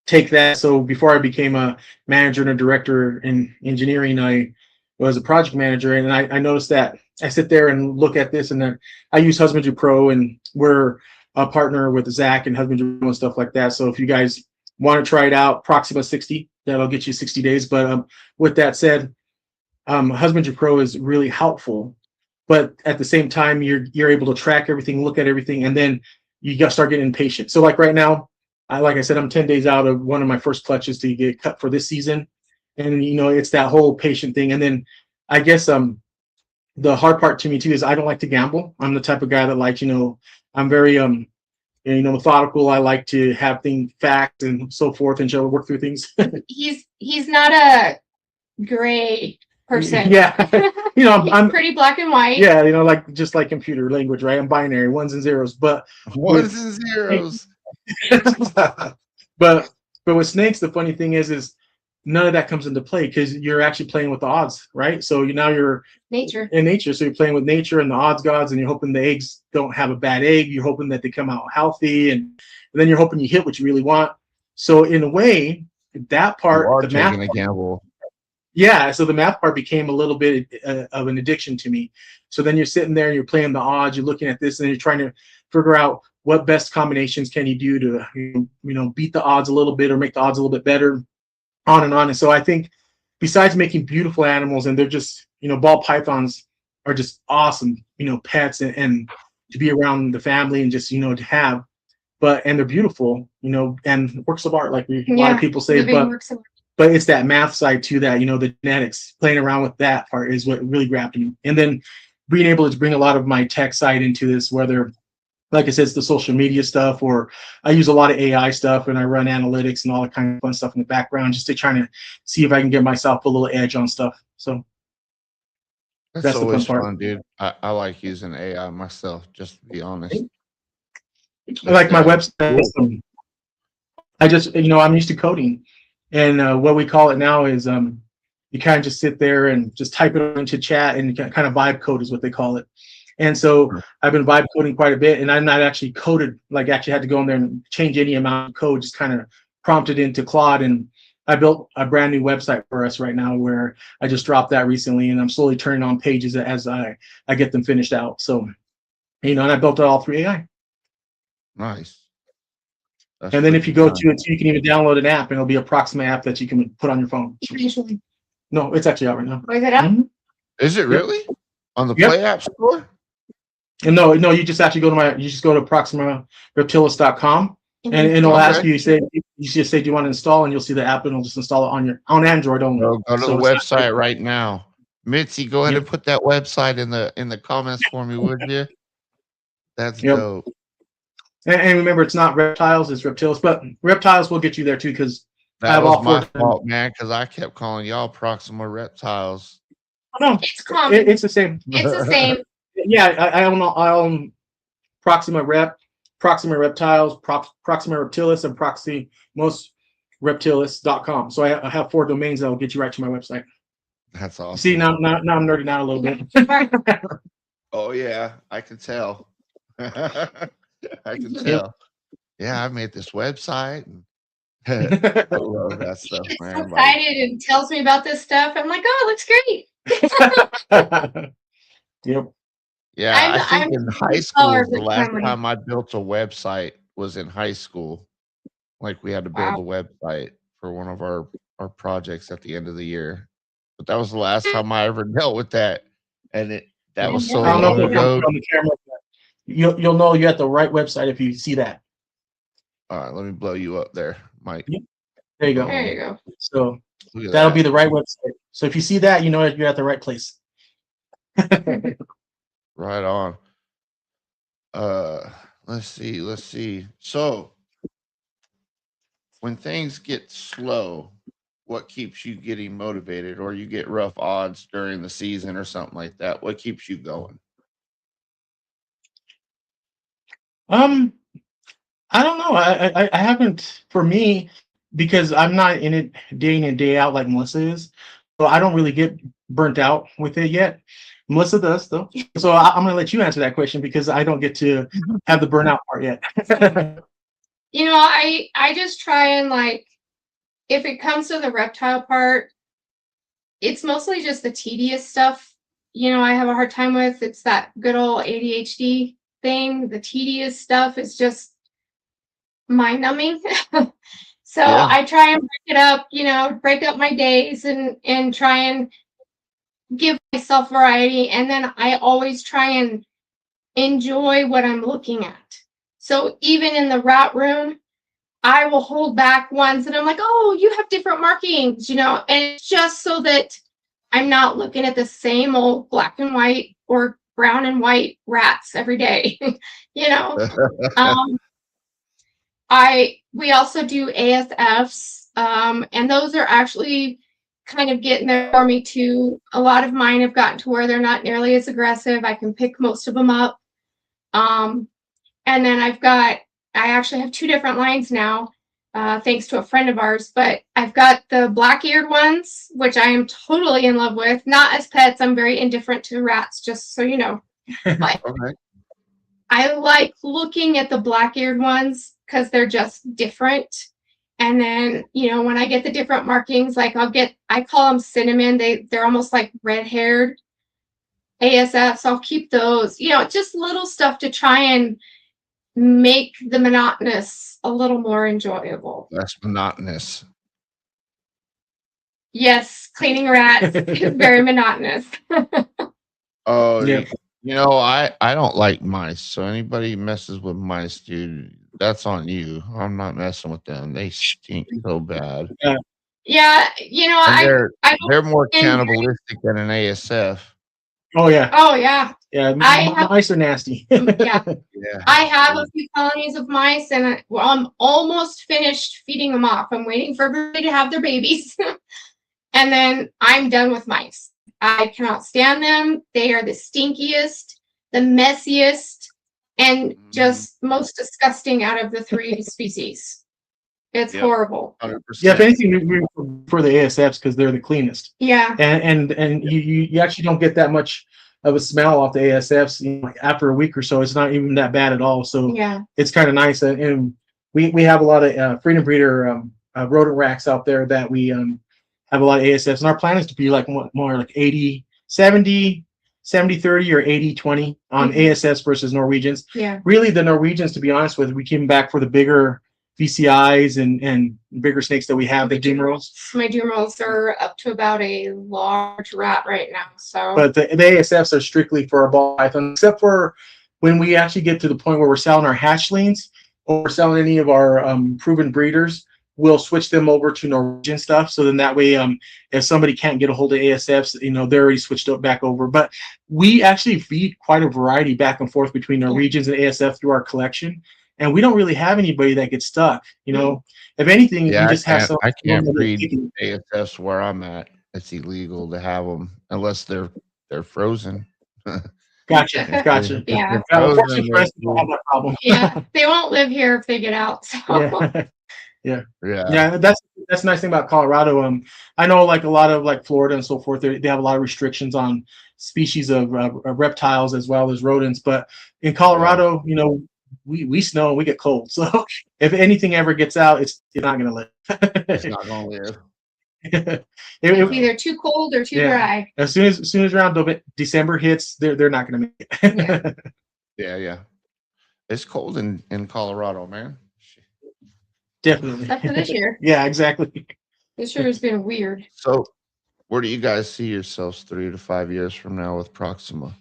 take that. So before I became a manager and a director in engineering, I was a project manager, and I noticed that I sit there and look at this, and then I use Husbandry Pro, and we're a partner with Zach and Husbandry Pro and stuff like that. So if you guys want to try it out, Proxima 60, that'll get you 60 days. But with that said, Husbandry Pro is really helpful, but at the same time, you're able to track everything, look at everything, and then you got to start getting impatient. So like right now, like I said, I'm 10 days out of one of my first clutches to get cut for this season, and it's that whole patient thing. And then I guess the hard part to me too is I don't like to gamble. I'm the type of guy that likes, I'm very methodical. I like to have things facts and so forth and work through things. He's not a gray person. Yeah, I'm pretty black and white. Yeah, like just like computer language, right? I'm binary, ones and zeros. But ones and zeros. but with snakes, the funny thing is none of that comes into play because you're actually playing with the odds, right? So now you're nature. In nature, so you're playing with nature and the odds gods, and you're hoping the eggs don't have a bad egg. You're hoping that they come out healthy, and then you're hoping you hit what you really want. So in a way, that part, the math, taking a gamble. Yeah, so the math part became a little bit of an addiction to me. So then you're sitting there and you're playing the odds, you're looking at this, and you're trying to figure out what best combinations can you do to beat the odds a little bit or make the odds a little bit better, on and on. And so I think besides making beautiful animals, and they're just ball pythons are just awesome pets and to be around the family and just to have, and they're beautiful and works of art, like a lot of people say, but it's that math side to that, the genetics, playing around with that part is what really grabbed me. And then being able to bring a lot of my tech side into this, whether, like I said, it's the social media stuff, or I use a lot of AI stuff and I run analytics and all that kind of fun stuff in the background just to try to see if I can get myself a little edge on stuff. So that's always the fun, dude. I like using AI myself, just to be honest. Like my website, I'm used to coding. And what we call it now is you kind of just sit there and just type it into chat and kind of vibe code is what they call it. And so I've been vibe coding quite a bit, and I'm not actually coded, like actually had to go in there and change any amount of code, just kind of prompted into Claude. And I built a brand new website for us right now where I just dropped that recently, and I'm slowly turning on pages as I get them finished out. So, and I built it all through AI. Nice. That's and then if you go to it, you can even download an app, and it'll be a Proxima app that you can put on your phone. No, it's actually out right now. Is it out? Mm-hmm. Is it really? On the Play App Store? And no, you just actually go to ProximaReptiles.com, and it'll ask you, you just say, do you want to install, and you'll see the app, and it'll just install it on Android only. Go to the website right now. Mitzi, go ahead and put that website in the comments for me, would you? That's dope. And remember, it's not reptiles, it's reptiles, but reptiles will get you there too, because that was my fault, man, because I kept calling y'all Proxima Reptiles. No, it's common. It's the same. It's the same. Yeah, I own Proxima Reptiles, Proxima Reptilis, and ProximaReptilis.com. So I have 4 domains that will get you right to my website. That's awesome. See, now I'm nerding out a little bit. Oh yeah, I can tell. I can tell. Yeah, I made this website. I love that stuff, man. So excited and tells me about this stuff. I'm like, oh, it looks great. Yep. Yeah, I think in high school the last time I built a website was in high school. Like we had to build a website for one of our projects at the end of the year. But that was the last time I ever dealt with that. And that was so long ago. You'll know you're at the right website if you see that. All right, let me blow you up there, Mike. There you go. There you go. So that'll be the right website. So if you see that, you know you're at the right place. Right on. Let's see. So when things get slow, what keeps you getting motivated, or you get rough odds during the season or something like that? What keeps you going? I don't know. I haven't, for me, because I'm not in it day in and day out like Melissa is. So I don't really get burnt out with it yet. Melissa does though. So I'm gonna let you answer that question because I don't get to have the burnout part yet. You know, I just try and like, if it comes to the reptile part, it's mostly just the tedious stuff. You know, I have a hard time with. It's that good old ADHD thing. The tedious stuff is just mind numbing. So Yeah. I try and break it up, you know, break up my days and try and give myself variety. And then I always try and enjoy what I'm looking at. So even in the rat room, I will hold back ones that I'm like, oh, you have different markings, you know, and it's just so that I'm not looking at the same old black and white or brown and white rats every day, you know. We also do ASFs, and those are actually kind of getting there for me too. A lot of mine have gotten to where they're not nearly as aggressive. I can pick most of them up. And then I actually have 2 different lines now, thanks to a friend of ours, but I've got the black-eared ones, which I am totally in love with. Not as pets. I'm very indifferent to rats, just so you know. But Okay. I like looking at the black-eared ones because they're just different. And then, you know, when I get the different markings, like I call them cinnamon. They're almost like red-haired ASFs. I'll keep those, you know, just little stuff to try and make the monotonous a little more enjoyable. That's monotonous. Yes, cleaning rats is very monotonous. Oh, Yeah. you know, I don't like mice. So anybody messes with mice, dude, that's on you. I'm not messing with them. They stink so bad. Yeah, you know, And they're more and- cannibalistic than an ASF. Oh yeah. oh yeah, Yeah. Mice are nasty. yeah. Yeah. I have a few colonies of mice, and I'm almost finished feeding them off. I'm waiting for everybody to have their babies, and then I'm done with mice. I cannot stand them. They are the stinkiest, the messiest, and just most disgusting out of the 3 species. It's Yep. horrible. 100%. Yeah, if anything, for the ASFs because they're the cleanest, Yeah, and you actually don't get that much of a smell off the ASFs, you know, like after a week or so. It's not even that bad at all. So yeah. it's kind of nice. And we have a lot of freedom breeder rodent racks out there that we have a lot of ASFs. And our plan is to be like more like 80-70, 70-30 or 80-20 on ASFs versus Norwegians. Yeah. Really, the Norwegians, to be honest with you, we came back for the bigger VCIs and bigger snakes that we have, the Dumerals. My Dumerals are up to about a large rat right now. So, But the ASFs are strictly for our ball python, except for when we actually get to the point where we're selling our hatchlings or we're selling any of our proven breeders, we'll switch them over to Norwegian stuff. So then that way, if somebody can't get a hold of ASFs, you know, they're already switched back over. But we actually feed quite a variety back and forth between Norwegians and ASF through our collection. And we don't really have anybody that gets stuck. You know, if anything, Yeah, we just have some. I can't breed ASFs where I'm at. It's illegal to have them unless they're frozen. Gotcha. Yeah. Unfortunately, for us, we don't have that problem. yeah, they won't live here if they get out. So. Yeah. Yeah. Yeah, that's the nice thing about Colorado. I know like a lot of like Florida and so forth, they have a lot of restrictions on species of reptiles as well as rodents. But in Colorado, you know, we snow and we get cold. So if anything ever gets out, it's not going to live. It's not going to live. It's either too cold or too dry. As soon as around December hits, they're not going to make it. Yeah. It's cold in Colorado, man. Definitely. Except for this year. Yeah, exactly. This year has been weird. So, where do you guys see yourselves 3 to 5 years from now with Proxima?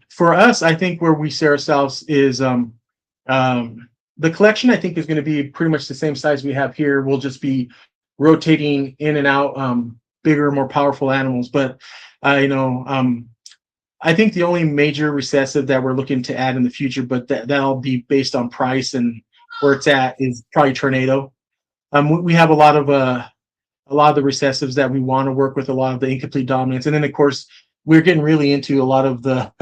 For us, I think where we see ourselves is the collection. I think is going to be pretty much the same size we have here. We'll just be rotating in and out bigger, more powerful animals. But I think the only major recessive that we're looking to add in the future, but that'll be based on price and where it's at, is probably Tornado. We have a lot of the recessives that we want to work with, a lot of the incomplete dominance, and then of course we're getting really into a lot of the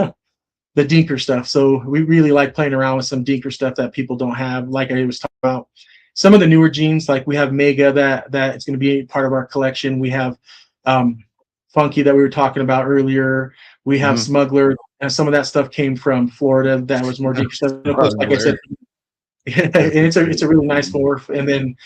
dinker stuff. So we really like playing around with some dinker stuff that people don't have, like I was talking about. some of the newer genes, like we have Mega that is going to be part of our collection. We have Funky that we were talking about earlier. We have Smuggler, and some of that stuff came from Florida. That was more deep stuff. Of course, like I said, and it's a really nice morph. And then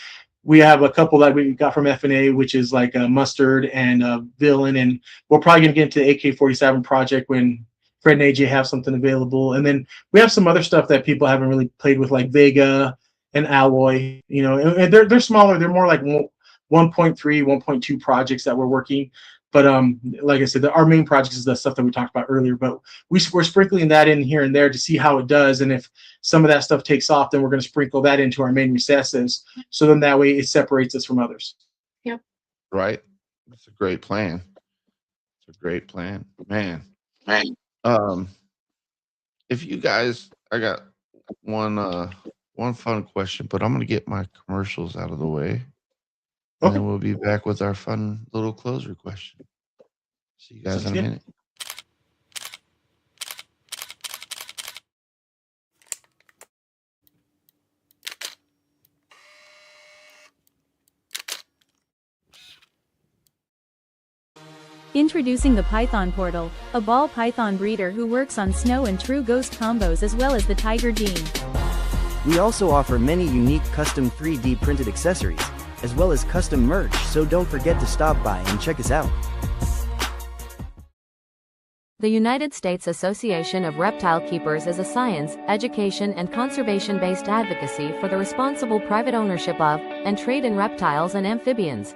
we have a couple that we got from FNA, which is like Mustard and Villain, and we're probably going to get into the AK-47 project when Fred and AJ have something available. And then we have some other stuff that people haven't really played with, like Vega and Alloy. You know, and they're smaller. They're more like 1.3, 1.2 projects that we're working. But like I said, our main project is the stuff that we talked about earlier. But we're sprinkling that in here and there to see how it does. And if some of that stuff takes off, then we're going to sprinkle that into our main recessives. So then that way it separates us from others. Yep. Right. That's a great plan. It's a great plan, man. If you guys, I got one fun question, but I'm going to get my commercials out of the way. And then we'll be back with our fun little closer question. See you guys in a minute. Introducing the Python Portal, a ball python breeder who works on snow and true ghost combos as well as the tiger gene. We also offer many unique custom 3D printed accessories, as well as custom merch, so don't forget to stop by and check us out. The United States Association of Reptile Keepers is a science, education, and conservation-based advocacy for the responsible private ownership of, and trade in reptiles and amphibians.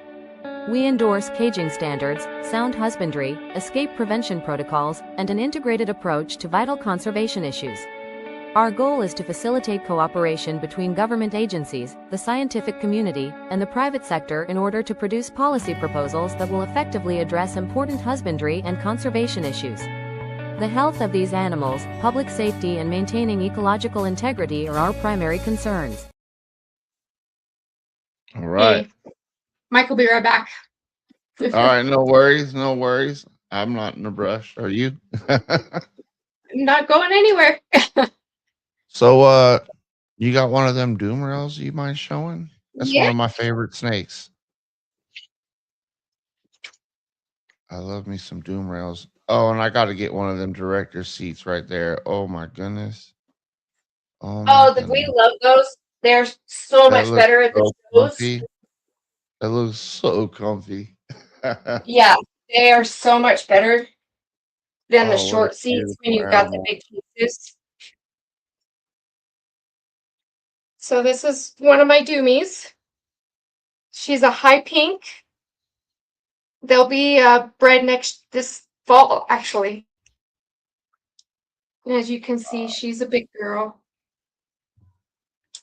We endorse caging standards, sound husbandry, escape prevention protocols, and an integrated approach to vital conservation issues. Our goal is to facilitate cooperation between government agencies, the scientific community, and the private sector in order to produce policy proposals that will effectively address important husbandry and conservation issues. The health of these animals, public safety, and maintaining ecological integrity are our primary concerns. All right. Hey, Mike will be right back. All right. No worries. No worries. I'm not in a rush. Are you? Not going anywhere. So, you got one of them doom rails you mind showing? That's Yeah. one of my favorite snakes. I love me some doom rails. Oh, and I got to get one of them director seats right there. Oh my goodness. Oh, my We goodness. love those. They're so That much looks better at the so shows. comfy. That looks so comfy. Yeah, they are so much better than the Oh, what a short seats when beautiful you've got the animal. big pieces. So this is one of my doomies. She's a high pink. They'll be bred this fall, actually. And as you can see, she's a big girl.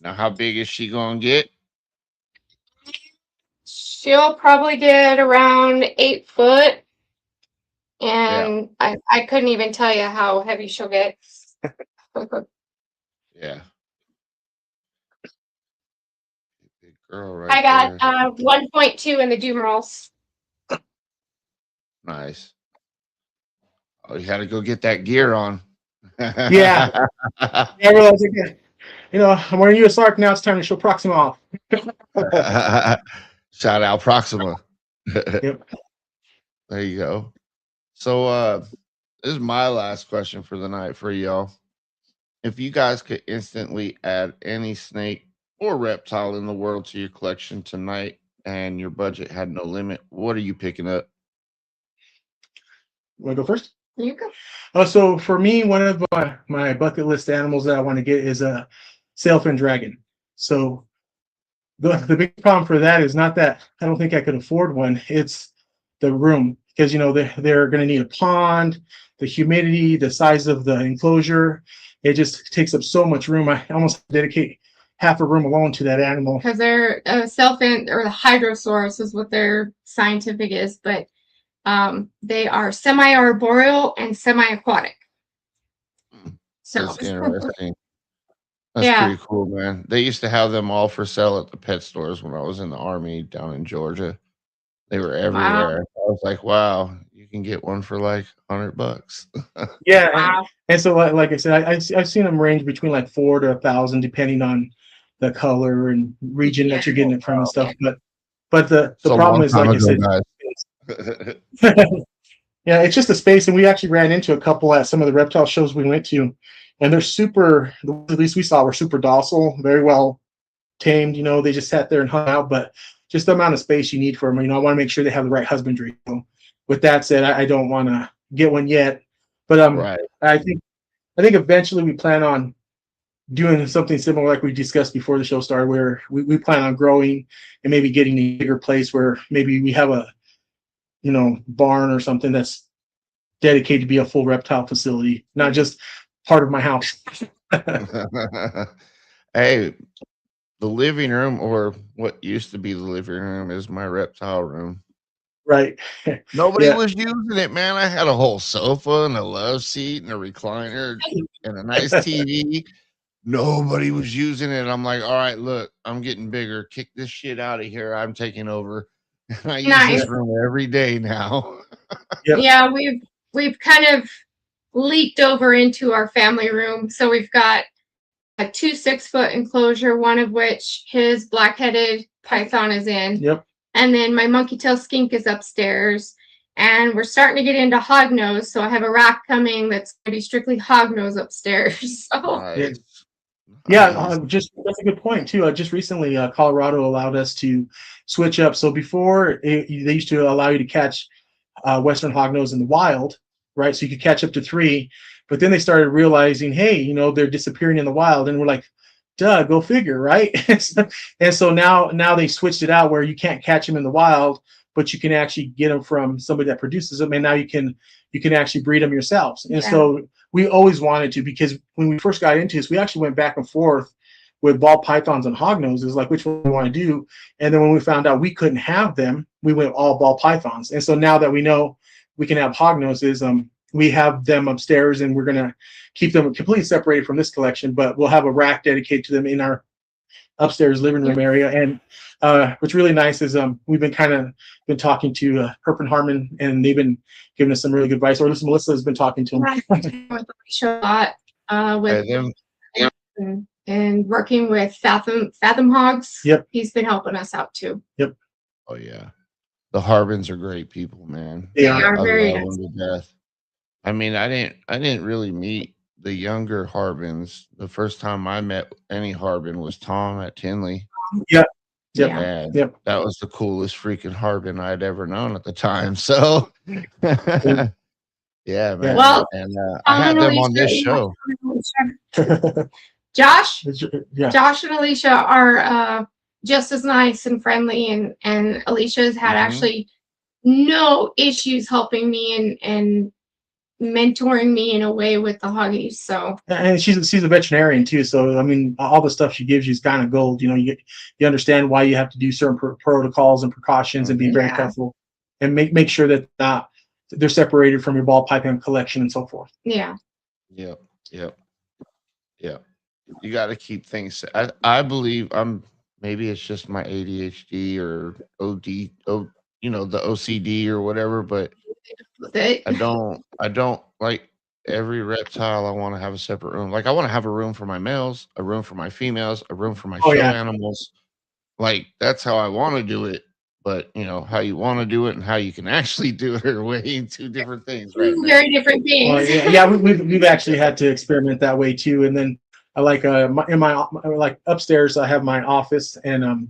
Now, how big is she going to get? She'll probably get around 8 foot. And I couldn't even tell you how heavy she'll get. Yeah. Big girl right I got there. 1.2 in the doom rolls. Nice. Oh, you had to go get that gear on. Yeah. I realized again, I'm wearing USARK now. It's time to show Proxima off. Shout out Proxima. Yep. There you go. So this is my last question for the night for y'all. If you guys could instantly add any snake or reptile in the world to your collection tonight and your budget had no limit, what are you picking up? Want to go first? You go. So for me, one of my bucket list animals that I want to get is a sailfin dragon. So the big problem for that is not that I don't think I could afford one. It's the room, because they're going to need a pond, the humidity, the size of the enclosure. It just takes up so much room. I almost dedicate half a room alone to that animal. Because they're self-in, or the hydrosaurus is what their scientific is, but they are semi-arboreal and semi-aquatic. So That's interesting. That's pretty cool, man. They used to have them all for sale at the pet stores when I was in the Army down in Georgia. They were everywhere. I was like, wow, you can get one for like $100. Yeah. Wow. And so like I said, I've seen them range between like $4,000 to $1,000 depending on the color and region that you're getting it from and stuff. But the It's a problem long is, like time I said, ago, yeah, it's just a space. And we actually ran into a couple at some of the reptile shows we went to, and they're super, at least we saw, were super docile, very well tamed. You know, they just sat there and hung out, but just the amount of space you need for them. You know, I want to make sure they have the right husbandry. So with that said, I don't want to get one yet, but right. I think eventually we plan on doing something similar like we discussed before the show started, where we plan on growing and maybe getting a bigger place where maybe we have a, you know, barn or something that's dedicated to be a full reptile facility, not just part of my house. Hey, the living room, or what used to be the living room, is my reptile room. Right. Nobody Yeah. was using it, man. I had a whole sofa and a love seat and a recliner and a nice TV. Nobody was using it. I'm like, all right, look, I'm getting bigger. Kick this shit out of here. I'm taking over. And I use Nice. this room every day now. Yep. Yeah, we've kind of leaked over into our family room. So we've got a 2 6-foot enclosure, one of which his black-headed python is in. Yep. And then my monkey tail skink is upstairs. And we're starting to get into hognose. So I have a rack coming that's going to be strictly hognose upstairs. So Nice. Yeah, just that's a good point too. Just recently, Colorado allowed us to switch up. So before, they used to allow you to catch Western hognose in the wild, right? So you could catch up to 3, but then they started realizing, hey, you know, they're disappearing in the wild, and we're like, duh, go figure, right? And so now they switched it out where you can't catch them in the wild, but you can actually get them from somebody that produces them, and now you can actually breed them yourselves. And so we always wanted to, because when we first got into this, we actually went back and forth with ball pythons and hognoses, like which one we want to do. And then when we found out we couldn't have them, we went all ball pythons. And so now that we know we can have hognoses, we have them upstairs, and we're going to keep them completely separated from this collection, but we'll have a rack dedicated to them in our upstairs living room area. And what's really nice is we've been talking to Herp and Harmon, and they've been giving us some really good advice. Or at least Melissa has been talking to them. with Alicia a lot, and working with Fathom Hogs. Yep. He's been helping us out too. Oh yeah, the Harbins are great people, man. They are I very love nice. them to death. I mean, I didn't really meet the younger Harbins. The first time I met any Harbin was Tom at Tinley. Yep. Yeah. And Yep. that was the coolest freaking Harbin I'd ever known at the time. So, yeah, man. Well, and I had them on this show. Josh Yeah. Josh and Alicia are just as nice and friendly, and Alicia's had actually no issues helping me and mentoring me in a way with the hoggies. So, And she's a veterinarian too, so I mean, all the stuff she gives you is kind of gold. You know, you understand why you have to do certain protocols and precautions, and be very careful, and make sure that they're separated from your ball python collection and so forth. yeah. Yep. You got to keep things. I believe maybe it's just my ADHD or the OCD or whatever, but I don't like every reptile. I want to have a separate room. Like I want to have a room for my males, a room for my females, a room for my show animals. Like that's how I want to do it. But you know how you want to do it and how you can actually do it are way two different things, right? Very different things. Well, we've actually had to experiment that way too. And then I like in my like upstairs, I have my office, and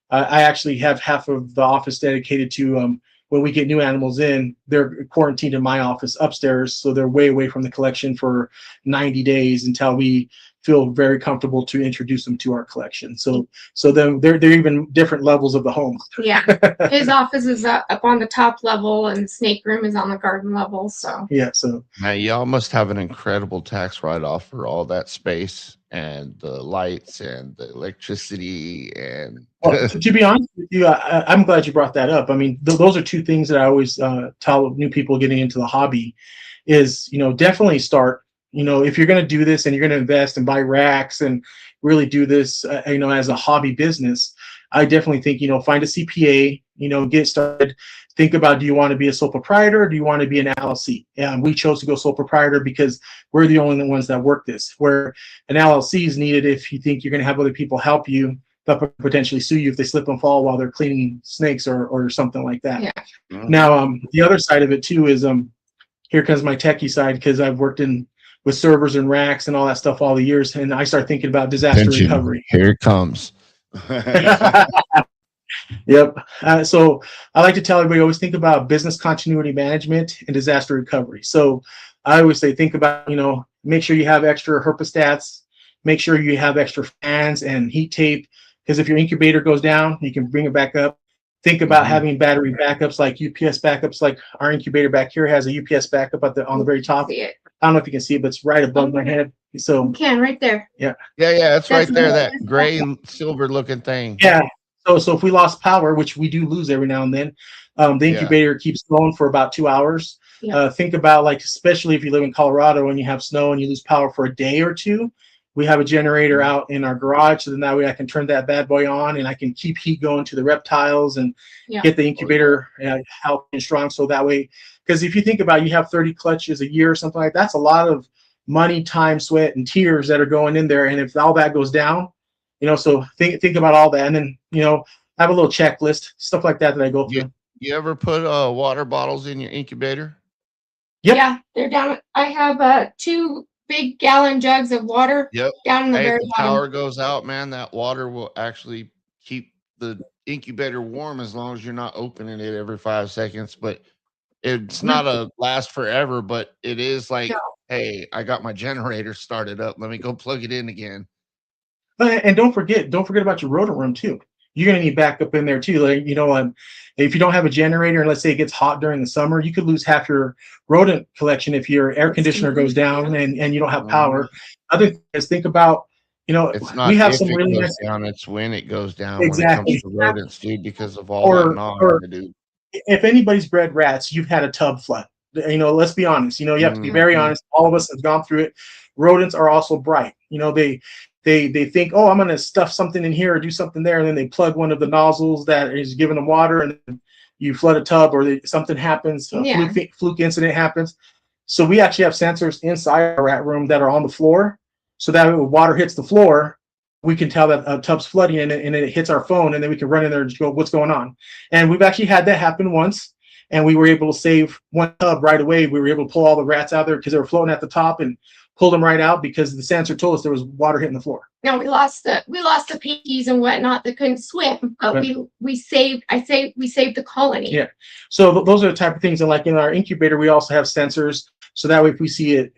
I actually have half of the office dedicated to when we get new animals in, they're quarantined in my office upstairs, so they're way away from the collection for 90 days until we feel very comfortable to introduce them to our collection. So then they're even different levels of the home. Yeah, his office is up on the top level, and the snake room is on the garden level. So yeah, so now y'all must have an incredible tax write-off for all that space and the lights and the electricity and. Well, to be honest with you, I'm glad you brought that up. I mean, those are two things that I always tell new people getting into the hobby is, definitely start, if you're going to do this and you're going to invest and buy racks and really do this, as a hobby business, I definitely think, find a CPA, get started. think about, do you want to be a sole proprietor or do you want to be an LLC? And we chose to go sole proprietor because we're the only ones that work this, where an LLC is needed if you think you're going to have other people help you that potentially sue you if they slip and fall while they're cleaning snakes or something like that. Yeah. Now, the other side of it too is, here comes my techie side, because I've worked with servers and racks and all that stuff all the years, and I start thinking about disaster recovery. Here it comes. Yep. So I like to tell everybody, always think about business continuity management and disaster recovery. So I always say, think about, make sure you have extra herpostats, make sure you have extra fans and heat tape, because if your incubator goes down, you can bring it back up. Think about having battery backups, like UPS backups. Like our incubator back here has a UPS backup on the very top. See it. I don't know if you can see it, but it's right above my head. So You can right there. yeah. Yeah, it's right there, that that's gray and silver looking thing. Yeah. So if we lost power, which we do lose every now and then, the incubator keeps going for about 2 hours. Yeah. Think about, like, especially if you live in Colorado and you have snow and you lose power for a day or two, we have a generator out in our garage, so then that way I can turn that bad boy on and I can keep heat going to the reptiles and get the incubator healthy and strong. So that way, because if you think about it, you have 30 clutches a year or something like that, that's a lot of money, time, sweat, and tears that are going in there. And if all that goes down, so think about all that, and then have a little checklist, stuff like that I go through. You ever put water bottles in your incubator? Yep. Yeah, they're down. I have 2 big gallon jugs of water down in the very If the bottom. power goes out, man, that water will actually keep the incubator warm as long as you're not opening it every 5 seconds. But it's not a last forever, but it is like, hey, I got my generator started up. Let me go plug it in again. And don't forget about your rodent room too. You're going to need backup in there too. Like, if you don't have a generator and let's say it gets hot during the summer, you could lose half your rodent collection if your air conditioner goes down and you don't have power. Other thing is, think about, it's not we have if some it really goes nice down, it's when it goes down. Exactly. When it comes to rodents, dude, because of all that knowledge, dude. If anybody's bred rats, you've had a tub flood. Let's be honest. You have to be very honest. All of us have gone through it. Rodents are also bright. They think, oh, I'm going to stuff something in here or do something there, and then they plug one of the nozzles that is giving them water, and you flood a tub, or something happens, a fluke incident happens. So we actually have sensors inside our rat room that are on the floor, so that when water hits the floor, we can tell that a tub's flooding, and it hits our phone, and then we can run in there and go, what's going on? And we've actually had that happen once, and we were able to save one tub right away. We were able to pull all the rats out there because they were floating at the top, and pulled them right out because the sensor told us there was water hitting the floor. No, we lost the pinkies and whatnot that couldn't swim, but we saved the colony. Yeah. So those are the type of things. And like in our incubator, we also have sensors. So that way, if we see it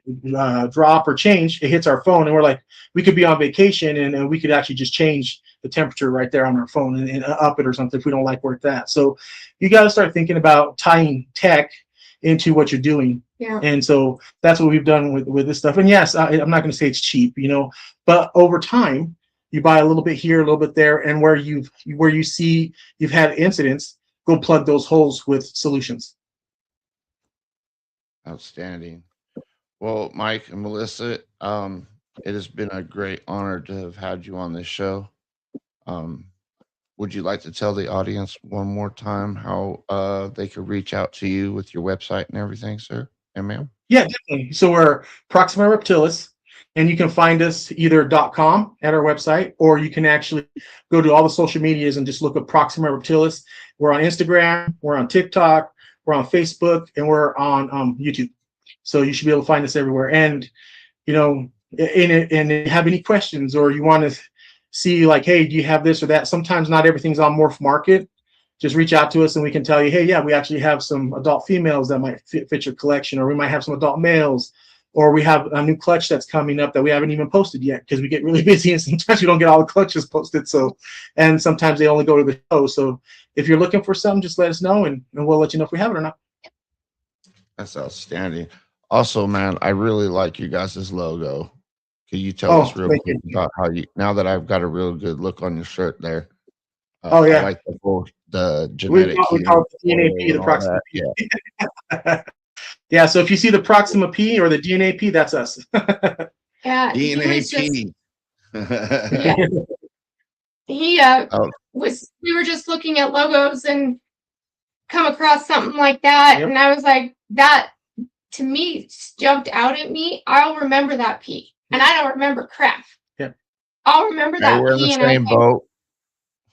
drop or change, it hits our phone, and we're like, we could be on vacation and we could actually just change the temperature right there on our phone and up it or something if we don't like where it's at. So you got to start thinking about tying tech into what you're doing. Yeah. And so that's what we've done with this stuff. And yes, I'm not going to say it's cheap, but over time, you buy a little bit here, a little bit there, and where you see you've had incidents, go plug those holes with solutions. Outstanding. Well, Mike and Melissa, it has been a great honor to have had you on this show. Would you like to tell the audience one more time how they could reach out to you with your website and everything, sir and ma'am? Yeah, definitely. So we're Proxima Reptiles, and you can find us either .com at our website, or you can actually go to all the social medias and just look up Proxima Reptiles. We're on Instagram, we're on TikTok, we're on Facebook, and we're on YouTube. So you should be able to find us everywhere. And and have any questions, or you want to see like, hey, do you have this or that? Sometimes not everything's on Morph Market. Just reach out to us and we can tell you, hey, yeah, we actually have some adult females that might fit your collection, or we might have some adult males, or we have a new clutch that's coming up that we haven't even posted yet because we get really busy and sometimes we don't get all the clutches posted. So, and sometimes they only go to the show. So if you're looking for something, just let us know and we'll let you know if we have it or not. That's outstanding. Also, man, I really like you guys' logo. Can you tell us real quick about how now that I've got a real good look on your shirt there? I like the genetic. We call it the DNA P, the Proxima P. Yeah. Yeah. So if you see the Proxima P or the DNA P, that's us. Yeah. DNA P. He we were just looking at logos, and come across something like that, Yep. and I was like, that to me jumped out at me. I'll remember that pea, and I don't remember crap. Yep. I'll remember Hey, that we're in the pea, and I was same like, boat.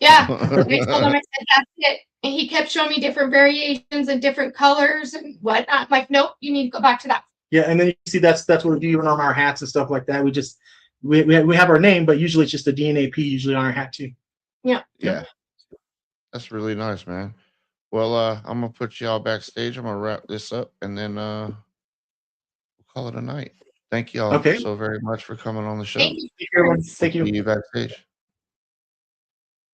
yeah. I told him, I said, that's it. And he kept showing me different variations and different colors and whatnot. I'm like, nope, you need to go back to that. Yeah, and then you see that's what we do even on our hats and stuff like that. We have our name, but usually it's just a DNA P usually on our hat too. Yeah. Yeah. That's really nice, man. Well, I'm gonna put y'all backstage. I'm gonna wrap this up and then we'll call it a night. Thank y'all Okay. so very much for coming on the show. Thank you. Thank you, everyone. Thank See you. you backstage.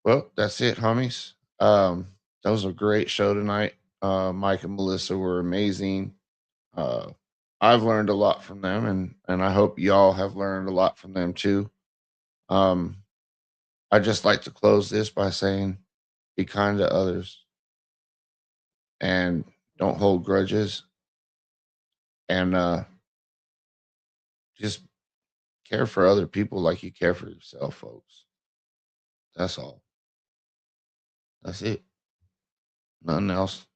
Well, that's it, homies. That was a great show tonight. Mike and Melissa were amazing. I've learned a lot from them, and I hope y'all have learned a lot from them too. I just like to close this by saying, be kind to others, and don't hold grudges, and just care for other people like you care for yourself, folks. That's all. That's it. Nothing else.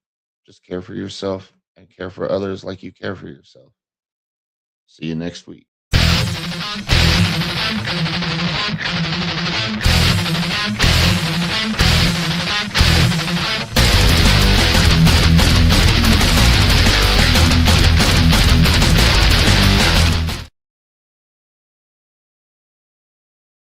Just care for yourself and care for others like you care for yourself. See you next week.